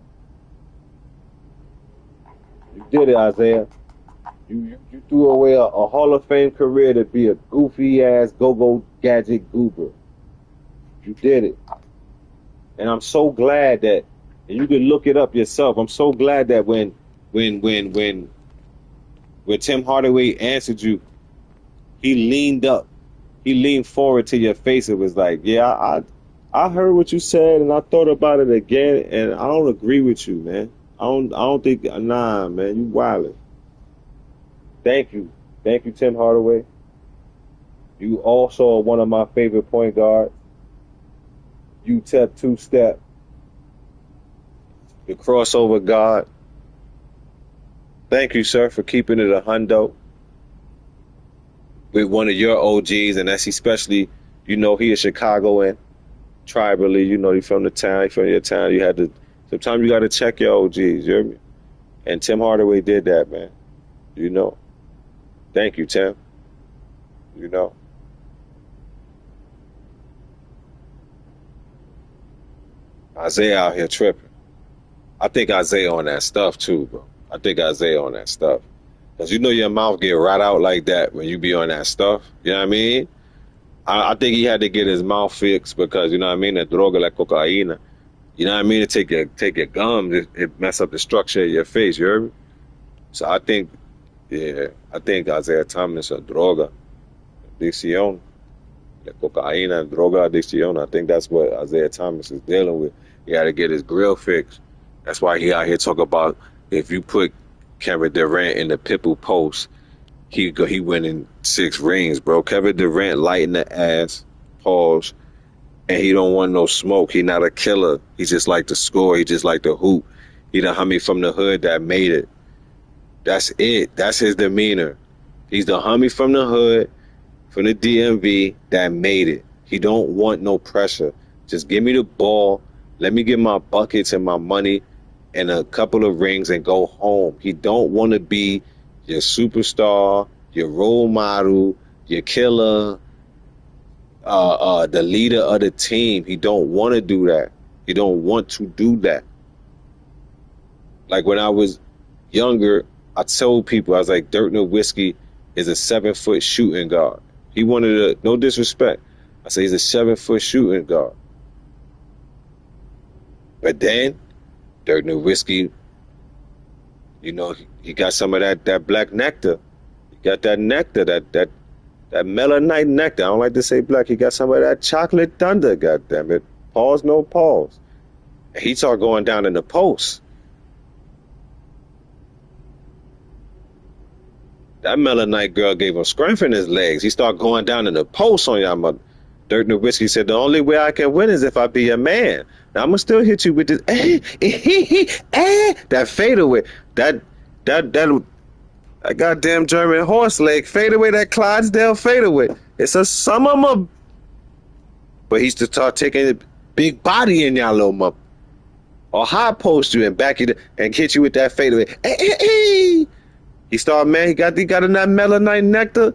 You did it, Isaiah. You threw away a Hall of Fame career to be a goofy ass go-go gadget goober. You did it. And I'm so glad that, and you can look it up yourself. I'm so glad that when Tim Hardaway answered you, he leaned forward to your face. It was like, yeah, I heard what you said and I thought about it again, and I don't agree with you, man. I don't think, nah, man, you wildin'. Thank you, Tim Hardaway. You also are one of my favorite point guards. UTEP two-step, the crossover guard. Thank you, sir, for keeping it a hundo with one of your OGs, and that's especially, you know, he is Chicagoan, tribally, you know, he from the town, he from your town. You had to, sometimes you got to check your OGs, you hear me? And Tim Hardaway did that, man. You know. Thank you, Tim. You know. Isaiah out here tripping. I think Isaiah on that stuff too, bro. I think Isaiah on that stuff. Because you know your mouth get right out like that when you be on that stuff. You know what I mean? I think he had to get his mouth fixed because, you know what I mean, the droga like cocaína. You know what I mean? To take your gums, it mess up the structure of your face. You heard me? So I think, yeah, I think Isaiah Thomas a droga, adicción, la cocaína, droga adicción. I think that's what Isaiah Thomas is dealing with. He had to get his grill fixed. That's why he out here talk about if you put Kevin Durant in the Pitbull post, he winning 6 rings, bro. Kevin Durant light in the ass, pause, and he don't want no smoke. He not a killer. He just like to score. He just like to hoop. He the homie from the hood that made it. That's it. That's his demeanor. He's the homie from the hood, from the DMV that made it. He don't want no pressure. Just give me the ball. Let me get my buckets and my money and a couple of rings and go home. He don't want to be your superstar, your role model, your killer, the leader of the team. He don't want to do that. He don't want to do that. Like when I was younger, I told people, I was like, Dirk Nowitzki is a 7-foot shooting guard. He wanted to, no disrespect, I said he's a 7-foot shooting guard. But then Dirk Nowitzki, you know, he got some of that black nectar. He got that nectar, that melanite nectar. I don't like to say black. He got some of that chocolate thunder, goddammit. Pause, no pause. And he started going down in the post. That melanite girl gave him strength in his legs. He started going down in the post on y'all mother. Dirk Nowitzki said, the only way I can win is if I be a man. Now, I'm going to still hit you with this, that fadeaway. That goddamn German horse leg fadeaway, that Clydesdale fadeaway. It's a summer, but he used to start taking a big body in y'all little mother. Or high post you and back you and hit you with that fadeaway. He started, man, he got in that melanite nectar.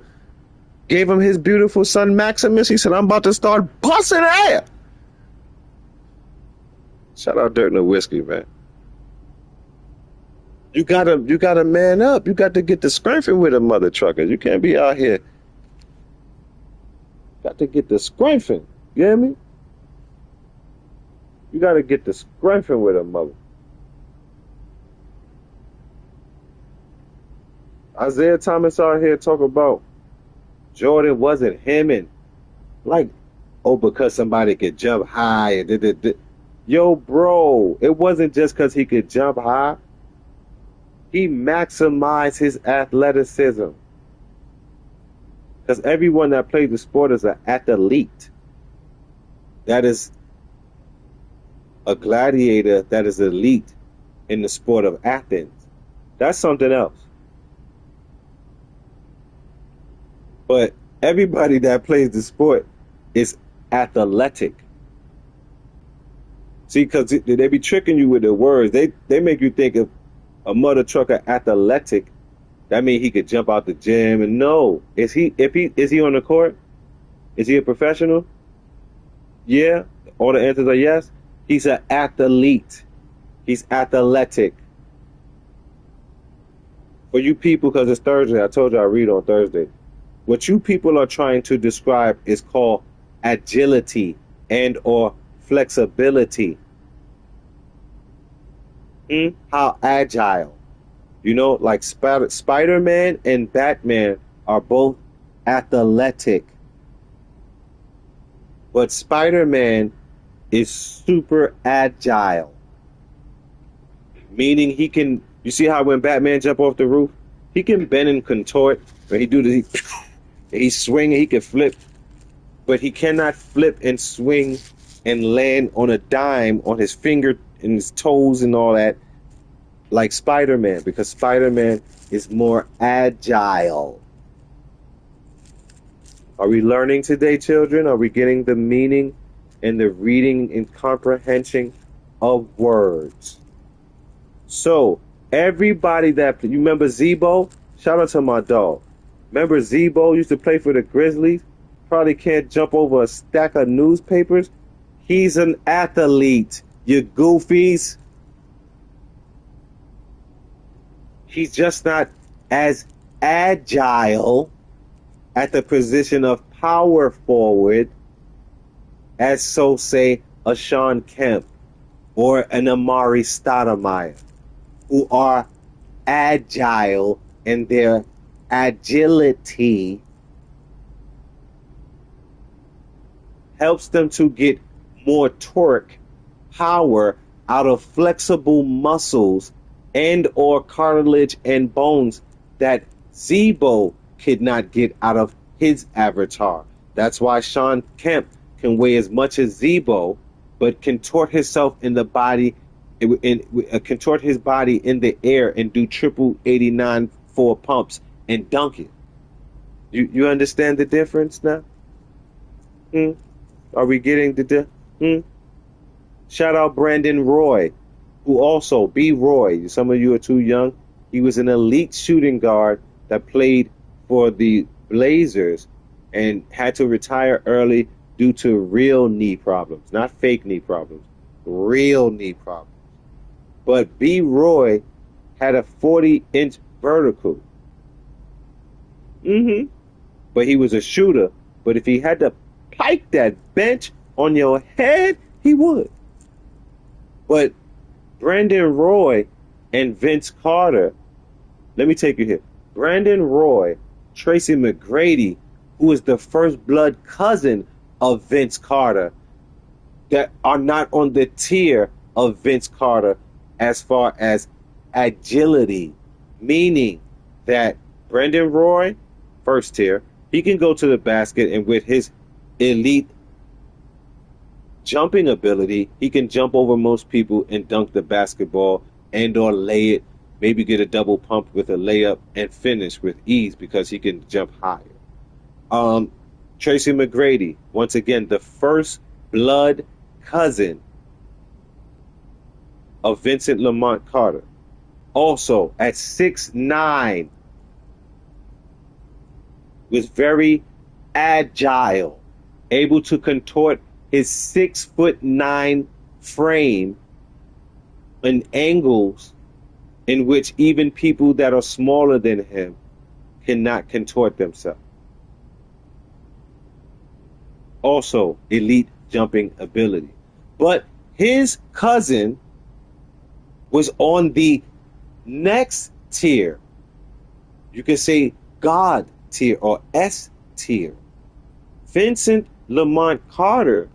Gave him his beautiful son Maximus. He said, I'm about to start busting ass. Shout out Dirk Nowitzki, man. You gotta man up. You got to get the scraping with a mother trucker. You can't be out here. Got to get the scraping. You hear me? You gotta get the scraping with a mother. Isaiah Thomas out here talking about Jordan wasn't him and like, oh, because somebody could jump high and Yo, bro, it wasn't just because he could jump high. He maximized his athleticism. Because everyone that plays the sport is an athlete. That is a gladiator that is elite in the sport of Athens. That's something else. But everybody that plays the sport is athletic. See, because they be tricking you with the words. They make you think of a mother trucker athletic. That means he could jump out the gym. And no, is he on the court? Is he a professional? Yeah. All the answers are yes. He's an athlete. He's athletic. For you people, because it's Thursday, I told you I read on Thursday. What you people are trying to describe is called agility and or flexibility. How agile. You know, like Spider-Man and Batman are both athletic. But Spider-Man is super agile. Meaning he can, you see how when Batman jump off the roof, he can bend and contort. When he do this, he swing and he can flip. But he cannot flip and swing and land on a dime on his finger and his toes and all that like Spider-Man, because Spider-Man is more agile. Are we learning today, children? Are we getting the meaning and the reading and comprehension of words? So, everybody that, you remember Zebo? Shout out to my dog. Remember Zebo used to play for the Grizzlies? Probably can't jump over a stack of newspapers. He's an athlete, you goofies. He's just not as agile at the position of power forward as, so say, a Sean Kemp or an Amari Stoudemire, who are agile, and their agility helps them to get more torque, power out of flexible muscles and or cartilage and bones that Zebo could not get out of his avatar. That's why Sean Kemp can weigh as much as Zebo, but contort himself in the body, contort his body in the air and do triple 89 4 pumps and dunk it. You understand the difference now? Are we getting the Shout out Brandon Roy, who also, B. Roy, some of you are too young. He was an elite shooting guard that played for the Blazers and had to retire early due to real knee problems, not fake knee problems, real knee problems. But B. Roy had a 40-inch vertical. But he was a shooter. But if he had to pike that bench on your head, he would. But Brandon Roy and Vince Carter, let me take you here. Brandon Roy, Tracy McGrady, who is the first blood cousin of Vince Carter, that are not on the tier of Vince Carter as far as agility, meaning that Brandon Roy, first tier, he can go to the basket, and with his elite jumping ability, he can jump over most people and dunk the basketball and or lay it, maybe get a double pump with a layup and finish with ease because he can jump higher. Tracy McGrady, once again, the first blood cousin of Vincent Lamont Carter, also at 6'9", was very agile, able to contort his 6'9" frame in angles in which even people that are smaller than him cannot contort themselves. Also, elite jumping ability. But his cousin was on the next tier. You can say God tier or S tier. Vincent Lamont Carter,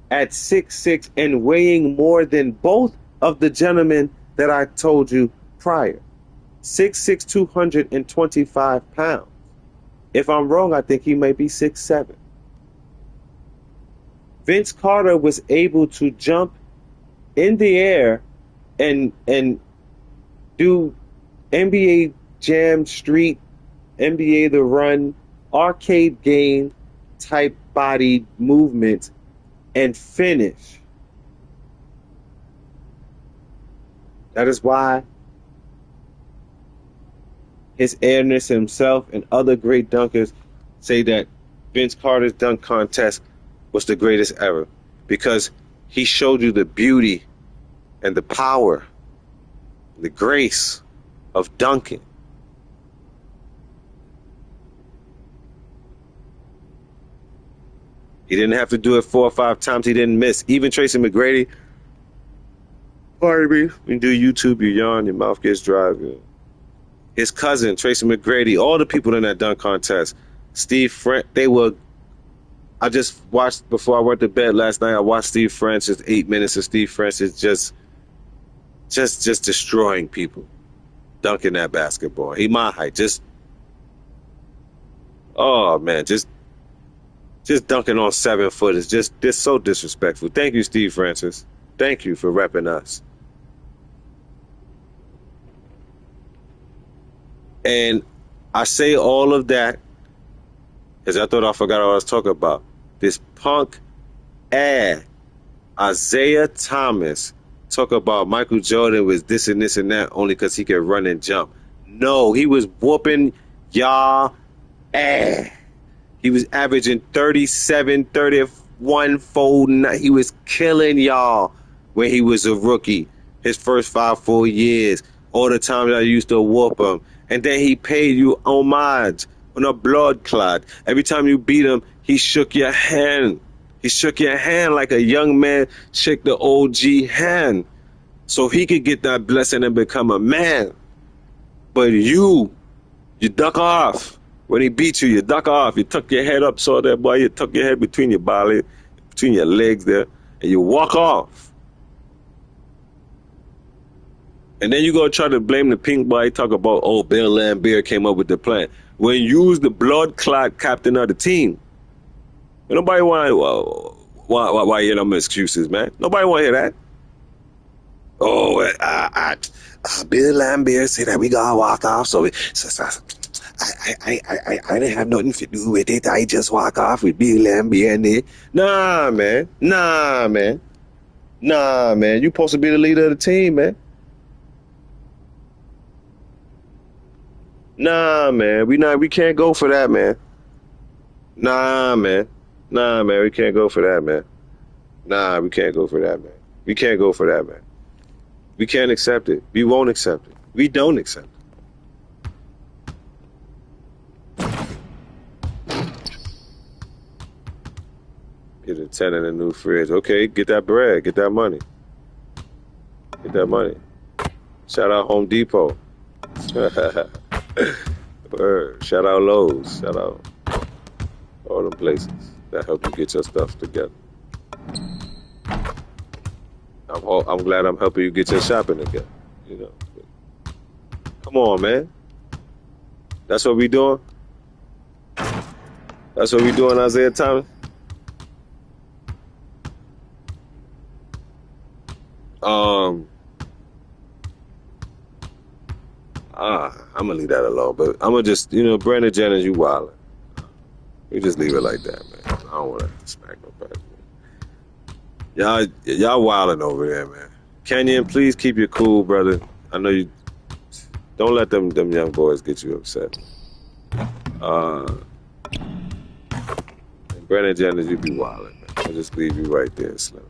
at 6'6" and weighing more than both of the gentlemen that I told you prior. 6'6", 225 pounds. If I'm wrong, I think he might be 6'7". Vince Carter was able to jump in the air and do NBA Jam Street, NBA The Run, arcade game type body movements and finish. That is why his airness himself and other great dunkers say that Vince Carter's dunk contest was the greatest ever, because he showed you the beauty and the power, the grace of dunking. He didn't have to do it 4 or 5 times. He didn't miss. Even Tracy McGrady, pardon me, when you do YouTube, you yawn, your mouth gets dry. His cousin, Tracy McGrady, all the people in that dunk contest, Steve French, I just watched, before I went to bed last night, I watched Steve Francis, 8 minutes of Steve Francis just destroying people, dunking that basketball. He my height, oh man, just dunking on 7 foot is just so disrespectful. Thank you, Steve Francis. Thank you for repping us. And I say all of that because I thought I forgot what I was talking about. This punk ass Isaiah Thomas talk about Michael Jordan was this and this and that only because he could run and jump. No, he was whooping y'all ass. He was averaging 37, 31 fold. He was killing y'all when he was a rookie. His first 5 full years. All the times I used to whoop him. And then he paid you homage on a blood clot. Every time you beat him, he shook your hand. He shook your hand like a young man shook the OG hand, so he could get that blessing and become a man. But you duck off. When he beat you, you duck off. You tuck your head up, so that boy, you tuck your head between your body, between your legs there, and you walk off. And then you go try to blame the pink boy, talk about, oh, Bill Laimbeer came up with the plan. When you was the blood clot captain of the team. Nobody why hear them excuses, man? Nobody want to hear that. Oh, Bill Laimbeer said that we gotta walk off, so I didn't have nothing to do with it. I just walk off with Bill Laimbeer and it. Nah, man. You supposed to be the leader of the team, man. Nah, man. We can't go for that, man. Nah, man. We can't go for that, man. Nah, we can't go for that, man. We can't go for that, man. We can't accept it. We won't accept it. We don't accept it. Get a 10 in a new fridge. Okay, get that bread. Get that money. Get that money. Shout out Home Depot. Word. Shout out Lowe's. Shout out all them places that help you get your stuff together. I'm glad I'm helping you get your shopping together. You know. Come on, man. That's what we doing. That's what we doing, Isaiah Thomas. I'm gonna leave that alone, but I'm gonna just, Brandon Jennings, you wildin'. You just leave it like that, man. I don't want to smack nobody. Y'all wildin' over there, man. Kenyon, please keep your cool, brother. I know you. Don't let them young boys get you upset. And Brandon Jennings, you be wildin', man. I'll just leave you right there, Slim.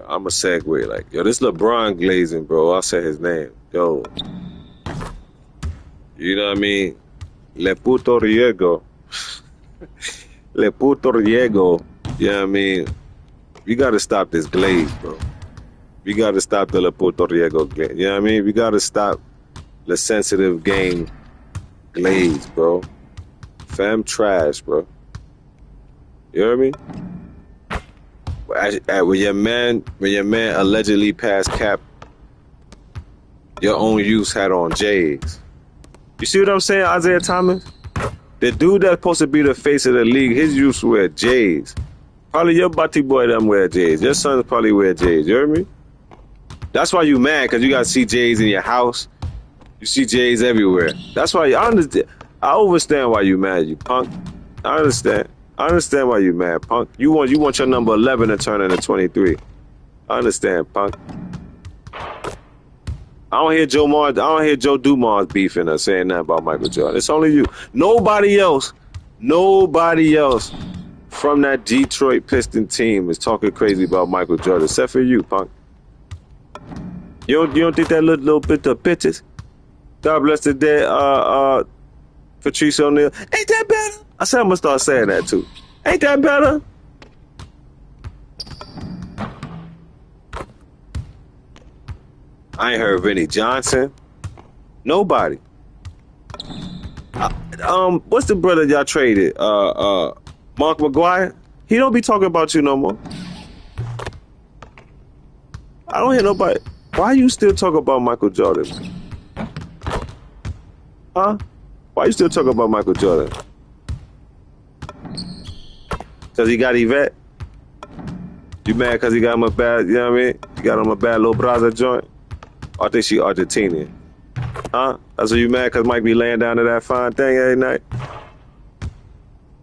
I'm a segue like, yo, this LeBron Glazing, bro. I'll say his name. Yo. You know what I mean? Le puto riego. Le puto riego. You know what I mean? We got to stop this glaze, bro. We got to stop the Le puto riego glaze. You know what I mean? We got to stop the sensitive game glaze, bro. Fam trash, bro. You know what I mean? When your man allegedly passed cap, your own use had on J's. You see what I'm saying, Isaiah Thomas? The dude that's supposed to be the face of the league, his use wear J's. Probably your butty boy them wear J's. Your sons probably wear J's. You hear me? That's why you mad, because you got to see J's in your house. You see J's everywhere. That's why I understand. I understand why you mad, you punk. I understand. I understand why you mad, punk. You want your number 11 to turn into 23. I understand, punk. I don't hear Joe Dumars beefing or saying that about Michael Jordan. It's only you. Nobody else from that Detroit Piston team is talking crazy about Michael Jordan, except for you, punk. You don't think that little bit of bitches? God bless the dead, Patrice O'Neal. Ain't that better? I said I'm gonna start saying that too. Ain't that better? I ain't heard Vinnie Johnson. Nobody. What's the brother y'all traded? Mark McGuire? He don't be talking about you no more. I don't hear nobody. Why you still talking about Michael Jordan? Huh? Why you still talking about Michael Jordan? Cause he got Yvette? You mad cause he got him a bad, you know what I mean? You got him a bad little Braza joint? Or I think she Argentinian. Huh? That's what you mad cause Mike be laying down to that fine thing every night?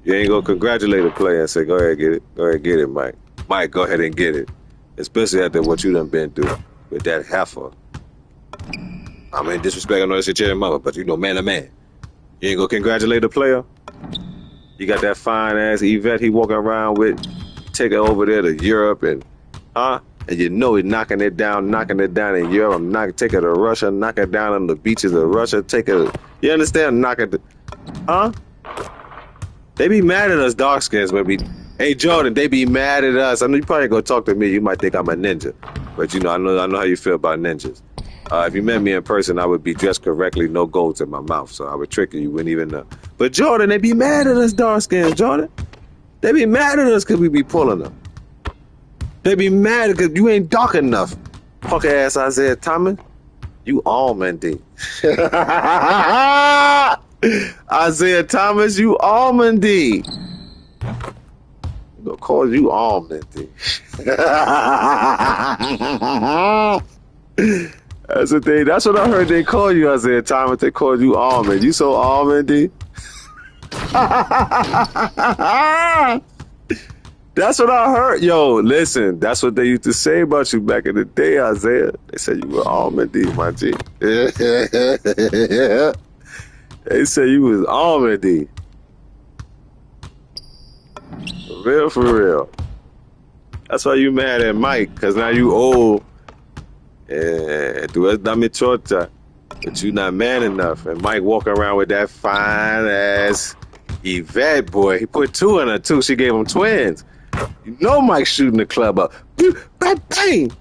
You ain't gonna congratulate a player and say, go ahead, get it. Go ahead, get it, Mike. Mike, go ahead and get it. Especially after what you done been through with that heifer. I mean, disrespect, I know it's your cherry mother, but man to man. You ain't gonna congratulate a player? You got that fine ass Yvette he walking around with, take her over there to Europe and, huh? And you know he's knocking it down in Europe, take it to Russia, knock it down on the beaches of Russia, you understand? Knock it, huh? They be mad at us dark skins when we, hey Jordan, they be mad at us. I know you probably gonna talk to me, you might think I'm a ninja, but you know, I know how you feel about ninjas. If you met me in person, I would be dressed correctly, no golds in my mouth, so I would trick you, you wouldn't even know. But Jordan, they be mad at us dark skins, Jordan. They be mad at us because we be pulling them. They be mad because you ain't dark enough. Fuck ass Isaiah Thomas. You almondy. Isaiah Thomas, you almondy. I'm gonna call you almondy. That's the thing. That's what I heard they call you, Isaiah Thomas. They called you almond. You so almondy. That's what I heard. Yo, listen, that's what they used to say about you back in the day, Isaiah. They said you were almondy, my G. They said you was almondy. For real. That's why you mad at Mike, because now you old. Tu es dame chota. But you not man enough. And Mike walking around with that fine ass Yvette boy. He put 2 in her too. She gave him twins. You know Mike's shooting the club up. Bang, bang.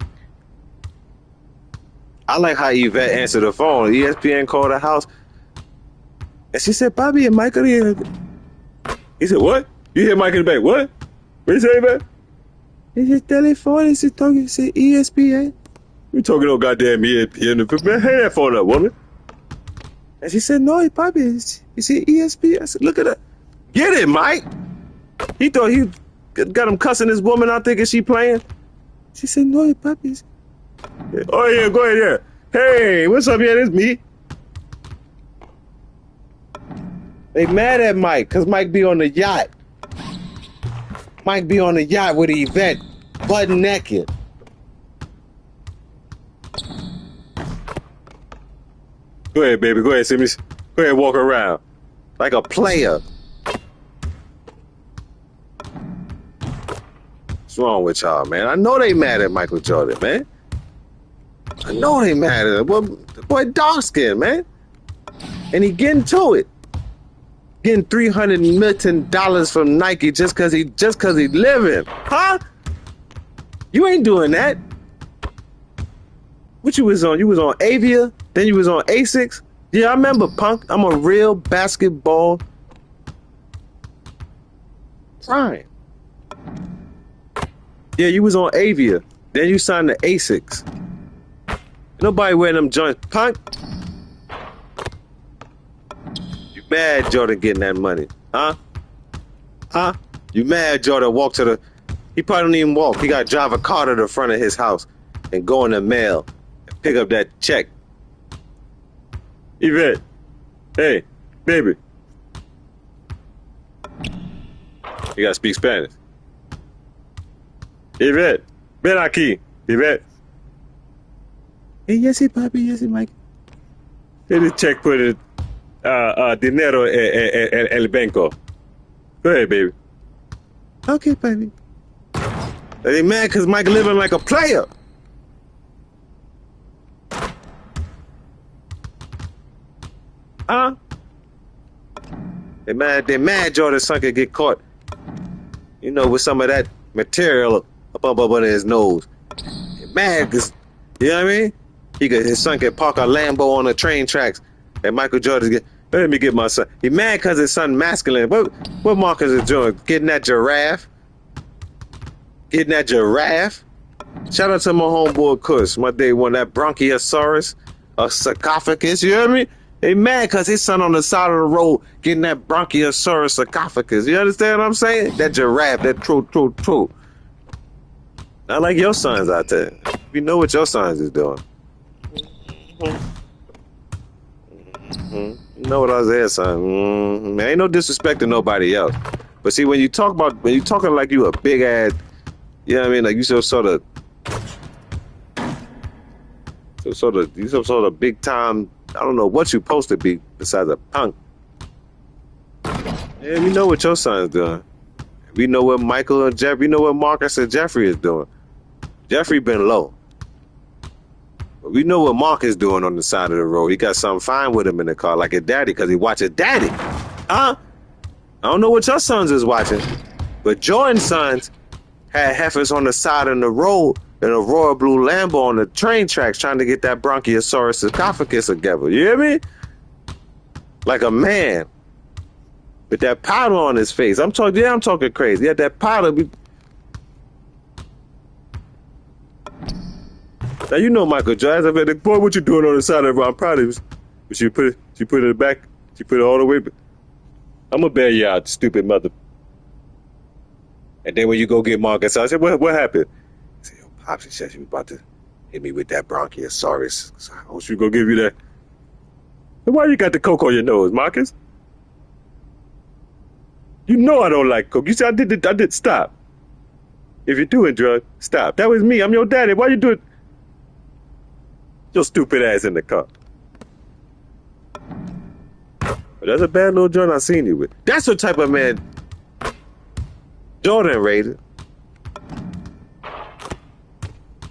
I like how Yvette answered the phone. ESPN called the house. And she said, Bobby and Mike are here. He said, what? You hear Mike in the back? What? What you say, man? He said, telephone. He said, talking. He said, ESPN. You talking no goddamn ESPN. Man, hang that phone up, woman. And she said, no, Bobby. He said, ESPN. I said, look at that. Get it, Mike. He thought he got him cussing this woman out thinking she playing. She said, no, Bobby. Oh, yeah, go ahead, yeah. Hey, what's up, yeah, this me. They mad at Mike, because Mike be on the yacht. Mike be on the yacht with Yvette, butt naked. Go ahead, baby. Go ahead, see me. Go ahead, walk around. Like a player. What's wrong with y'all, man? I know they mad at Michael Jordan, man. I know they mad at him. The boy dark skin, man. And he getting to it. Getting $300 million from Nike just cause he living. Huh? You ain't doing that. What you was on? You was on Avia, then you was on Asics. Yeah, I remember, punk. I'm a real basketball prime. Yeah, you was on Avia, then you signed to Asics. Nobody wearing them joints, punk. You mad Jordan getting that money, huh? Huh? You mad Jordan walk to the? He probably don't even walk. He got to drive a car to the front of his house and go in the mail and pick up that check. Yvette, hey, baby. You gotta speak Spanish. Yvette, ven aquí, Yvette. Hey, yes, papi, yes, Mike. Hey, the check put it, dinero el banco. Go ahead, baby. Okay, baby. They mad because Mike living like a player. Huh? They mad Jordan's son could get caught, you know, with some of that material up under his nose. They mad because, you know what I mean? His son could park a Lambo on the train tracks and Michael Jordan get, let me get my son. He mad because his son masculine. What Marcus is doing? Getting that giraffe? Getting that giraffe? Shout out to my homeboy Kush, my day one, that Bronchiosaurus, a sarcophagus, you hear me? They mad because his son on the side of the road getting that Bronchiosaurus sarcophagus. You understand what I'm saying? That giraffe, that true. Not like your sons out there. You know what your sons is doing. You know what Isaiah's son. Ain't no disrespect to nobody else. But see, when you talking like you a big ass, you know what I mean? Like you some sort of big time. I don't know what you supposed to be besides a punk. Yeah, we know what your son's doing. We know what Michael and Jeff. We know what Marcus and Jeffrey is doing. Jeffrey been low. But we know what Mark is doing on the side of the road. He got something fine with him in the car, like his daddy, because he watches daddy. Huh? I don't know what your sons is watching, but Jordan's sons had heifers on the side of the road in a royal blue Lambo on the train tracks trying to get that Bronchiosaurus sarcophagus together. You hear me? Like a man with that powder on his face. I'm talking crazy. He had that powder. Now you know Michael Jordan. I said, boy, what you doing on the side of the road? I'm proud of you. But she put it in the back. She put it all the way. I'm gonna bail you out, stupid mother. And then when you go get Marcus, I said, what happened? I said, yo, Pops, she said she was about to hit me with that Bronchiosaurus. So I want you to go give you that. And why you got the coke on your nose, Marcus? You know I don't like coke. You said I did. Stop. If you're doing drugs, stop. That was me. I'm your daddy. Why you doing your stupid ass in the car? But that's a bad little joint I seen you with. That's the type of man Jordan raised.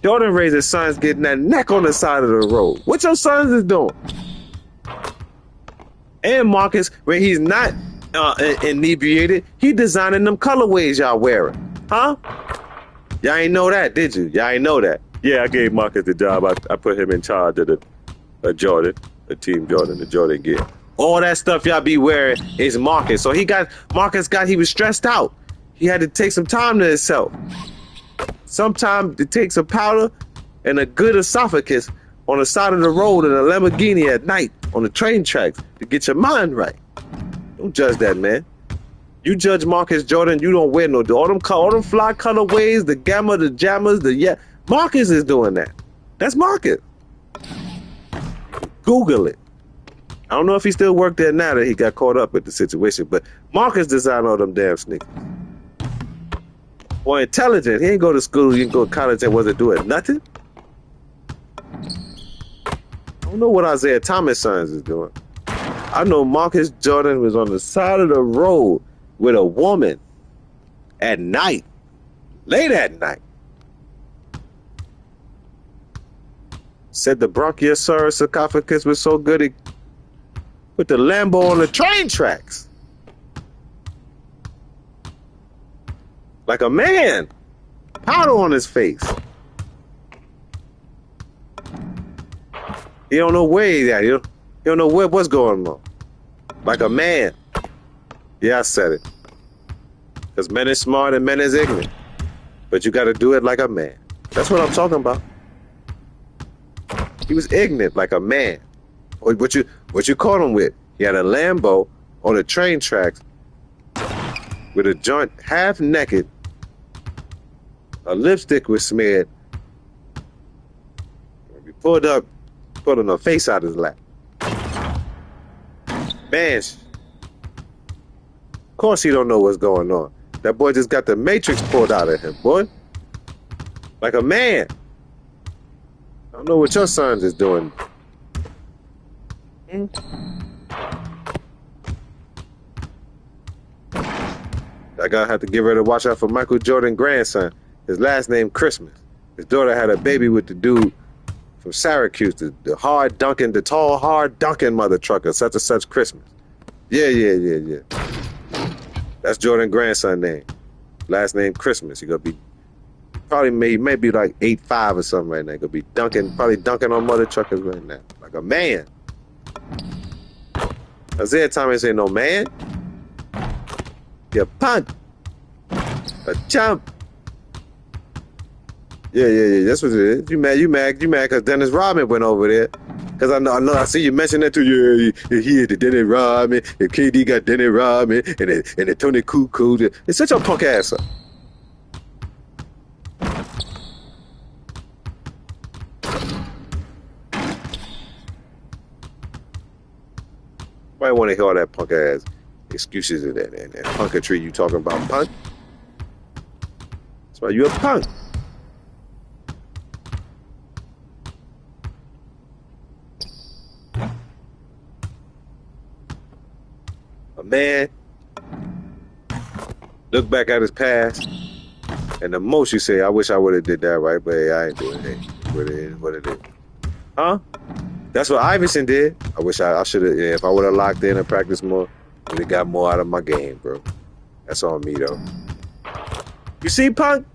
Jordan raised his sons getting that neck on the side of the road. What your sons is doing? And Marcus, when he's not inebriated, he designing them colorways y'all wearing. Huh? Y'all ain't know that, did you? Y'all ain't know that. Yeah, I gave Marcus the job. I put him in charge of the Jordan, the team Jordan, the Jordan gear. All that stuff y'all be wearing is Marcus. So he was stressed out. He had to take some time to himself. Sometimes it takes a powder and a good esophagus on the side of the road in a Lamborghini at night on the train tracks to get your mind right. Don't judge that, man. You judge Marcus Jordan, you don't wear no all them fly colorways, the gamma, the jammers, Marcus is doing that. That's Marcus. Google it. I don't know if he still worked there now that he got caught up with the situation, but Marcus designed all them damn sneakers. Boy, intelligent. He ain't go to school, he didn't go to college and wasn't doing nothing. I don't know what Isaiah Thomas' sons is doing. I know Marcus Jordan was on the side of the road with a woman at night, late at night. Said the Bronchiosaurus sarcophagus was so good he put the Lambo on the train tracks. Like a man. Powder on his face. He don't know where he's at. He don't know what's going on. Like a man. Yeah, I said it. Because men is smart and men is ignorant. But you got to do it like a man. That's what I'm talking about. He was ignorant like a man. What you caught him with? He had a Lambo on the train tracks with a joint half naked. A lipstick was smeared. He pulled up, pulling her face out of his lap. Man, of course he don't know what's going on. That boy just got the matrix pulled out of him, boy. Like a man. I don't know what your sons is doing. I gotta have to give her to watch out for Michael Jordan's grandson. His last name Christmas. His daughter had a baby with the dude from Syracuse, the tall, hard Duncan mother trucker, such and such Christmas. Yeah. That's Jordan's grandson name. Last name Christmas. He gonna be maybe like 8'5" or something right now. He gonna be probably dunking on mother truckers right now. Like a man. Isaiah Thomas ain't no man. You punt. A chump. Yeah. That's what it is. You mad because Dennis Rodman went over there. Because I see you mention that too. Yeah, he had the Dennis Rodman, and KD got Dennis Rodman, and the Tony Kukoc. It's such a punk ass up. Nobody want to hear all that punk ass excuses and punketry you talking about, punk. That's why you a punk. A man look back at his past And the most you say, I wish I would have did that right, but hey, I ain't doing it. What it is, what it is. Huh? That's what Iverson did. I wish I should have. Yeah, if I would have locked in and practiced more, would have got more out of my game, bro. That's on me though. You see, Punk?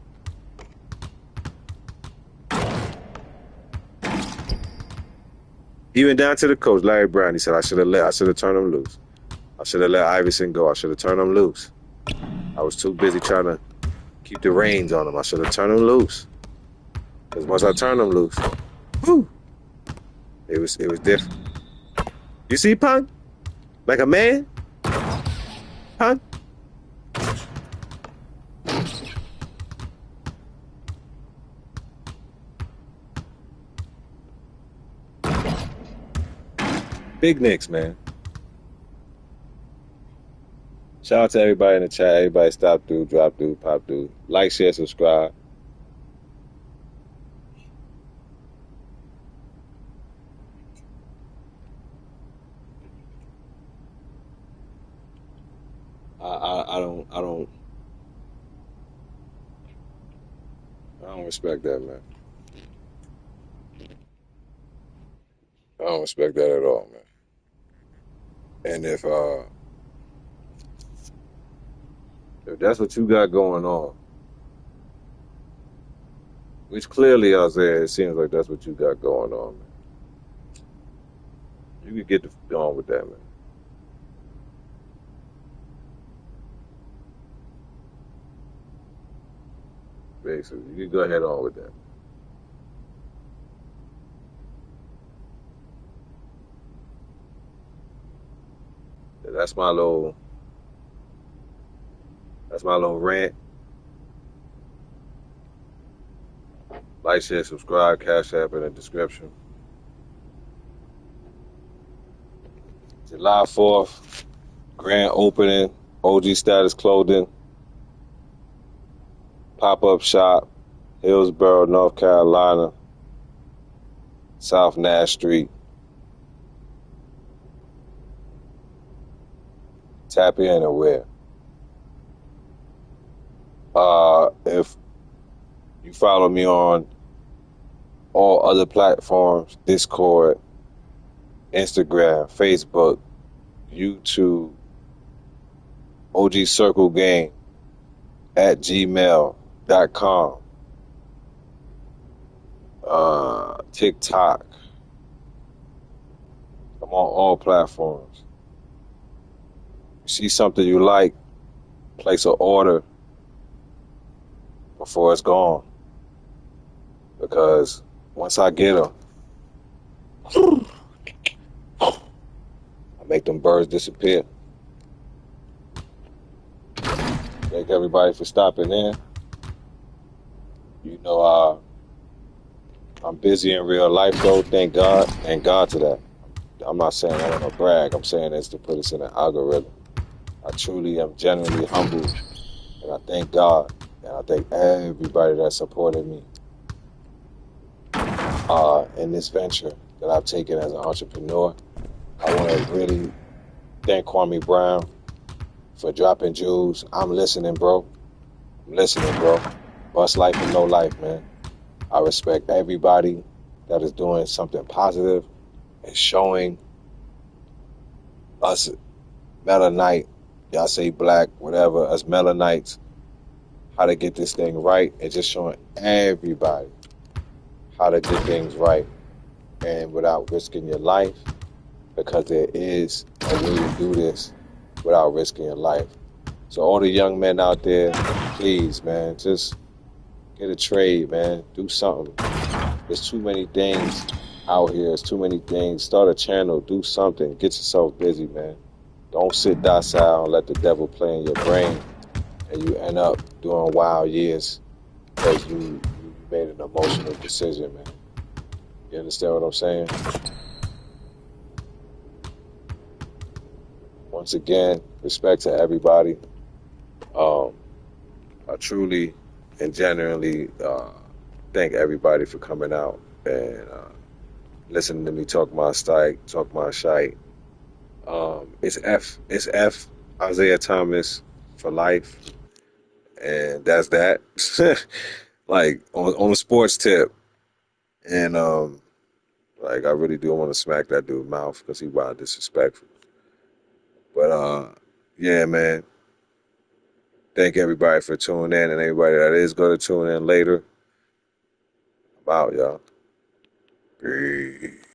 Even down to the coach, Larry Brown. He said I should have turned him loose. I should have let Iverson go. I should have turned him loose. I was too busy trying to keep the reins on him. I should have turned him loose. Because once I turned him loose, whew, it was different. You see, Punk? Like a man? Punk? Big Knicks, man. Shout out to everybody in the chat. Everybody stop through, drop through, pop through. Like, share, subscribe. I don't respect that, man. I don't respect that at all, man. And if that's what you got going on, which clearly, Isaiah, it seems like that's what you got going on, man. You could get on with that, man. Basically, you can go ahead on with that. That's my little rant. Like, share, subscribe, Cash App in the description. July 4th, grand opening, OG Status Clothing, pop-up shop, Hillsborough, North Carolina, South Nash Street. Tap in and wear. If you follow me on all other platforms, Discord, Instagram, Facebook, YouTube, OGCIRCLEGAME at gmail.com, TikTok. I'm on all platforms. You see something you like, place an order before it's gone. Because once I get them, I make them birds disappear. Thank everybody for stopping in. You know, I'm busy in real life though, thank God. Thank God to that. I'm not saying I want to brag. I'm saying this to put us in an algorithm. I truly am genuinely humbled, and I thank God, and I thank everybody that supported me in this venture that I've taken as an entrepreneur. I want to really thank Kwame Brown for dropping jewels. I'm listening, bro. I'm listening, bro. Bust life and no life, man. I respect everybody that is doing something positive and showing us melanite, y'all say black, whatever, us melanites, how to get this thing right, and just showing everybody how to get things right and without risking your life, because there is a way to do this without risking your life. So all the young men out there, please, man, just get a trade, man. Do something. There's too many things out here. There's too many things. Start a channel. Do something. Get yourself busy, man. Don't sit docile and let the devil play in your brain and you end up doing wild years because you made an emotional decision, man. You understand what I'm saying? Once again, respect to everybody. I truly and genuinely thank everybody for coming out and listening to me talk my stike, talk my shite. It's F Isaiah Thomas for life, And that's that. Like on a sports tip. And like I really do want to smack that dude's mouth because he wild disrespectful. But yeah, man. Thank everybody for tuning in and everybody that is going to tune in later. I'm out, y'all. Peace.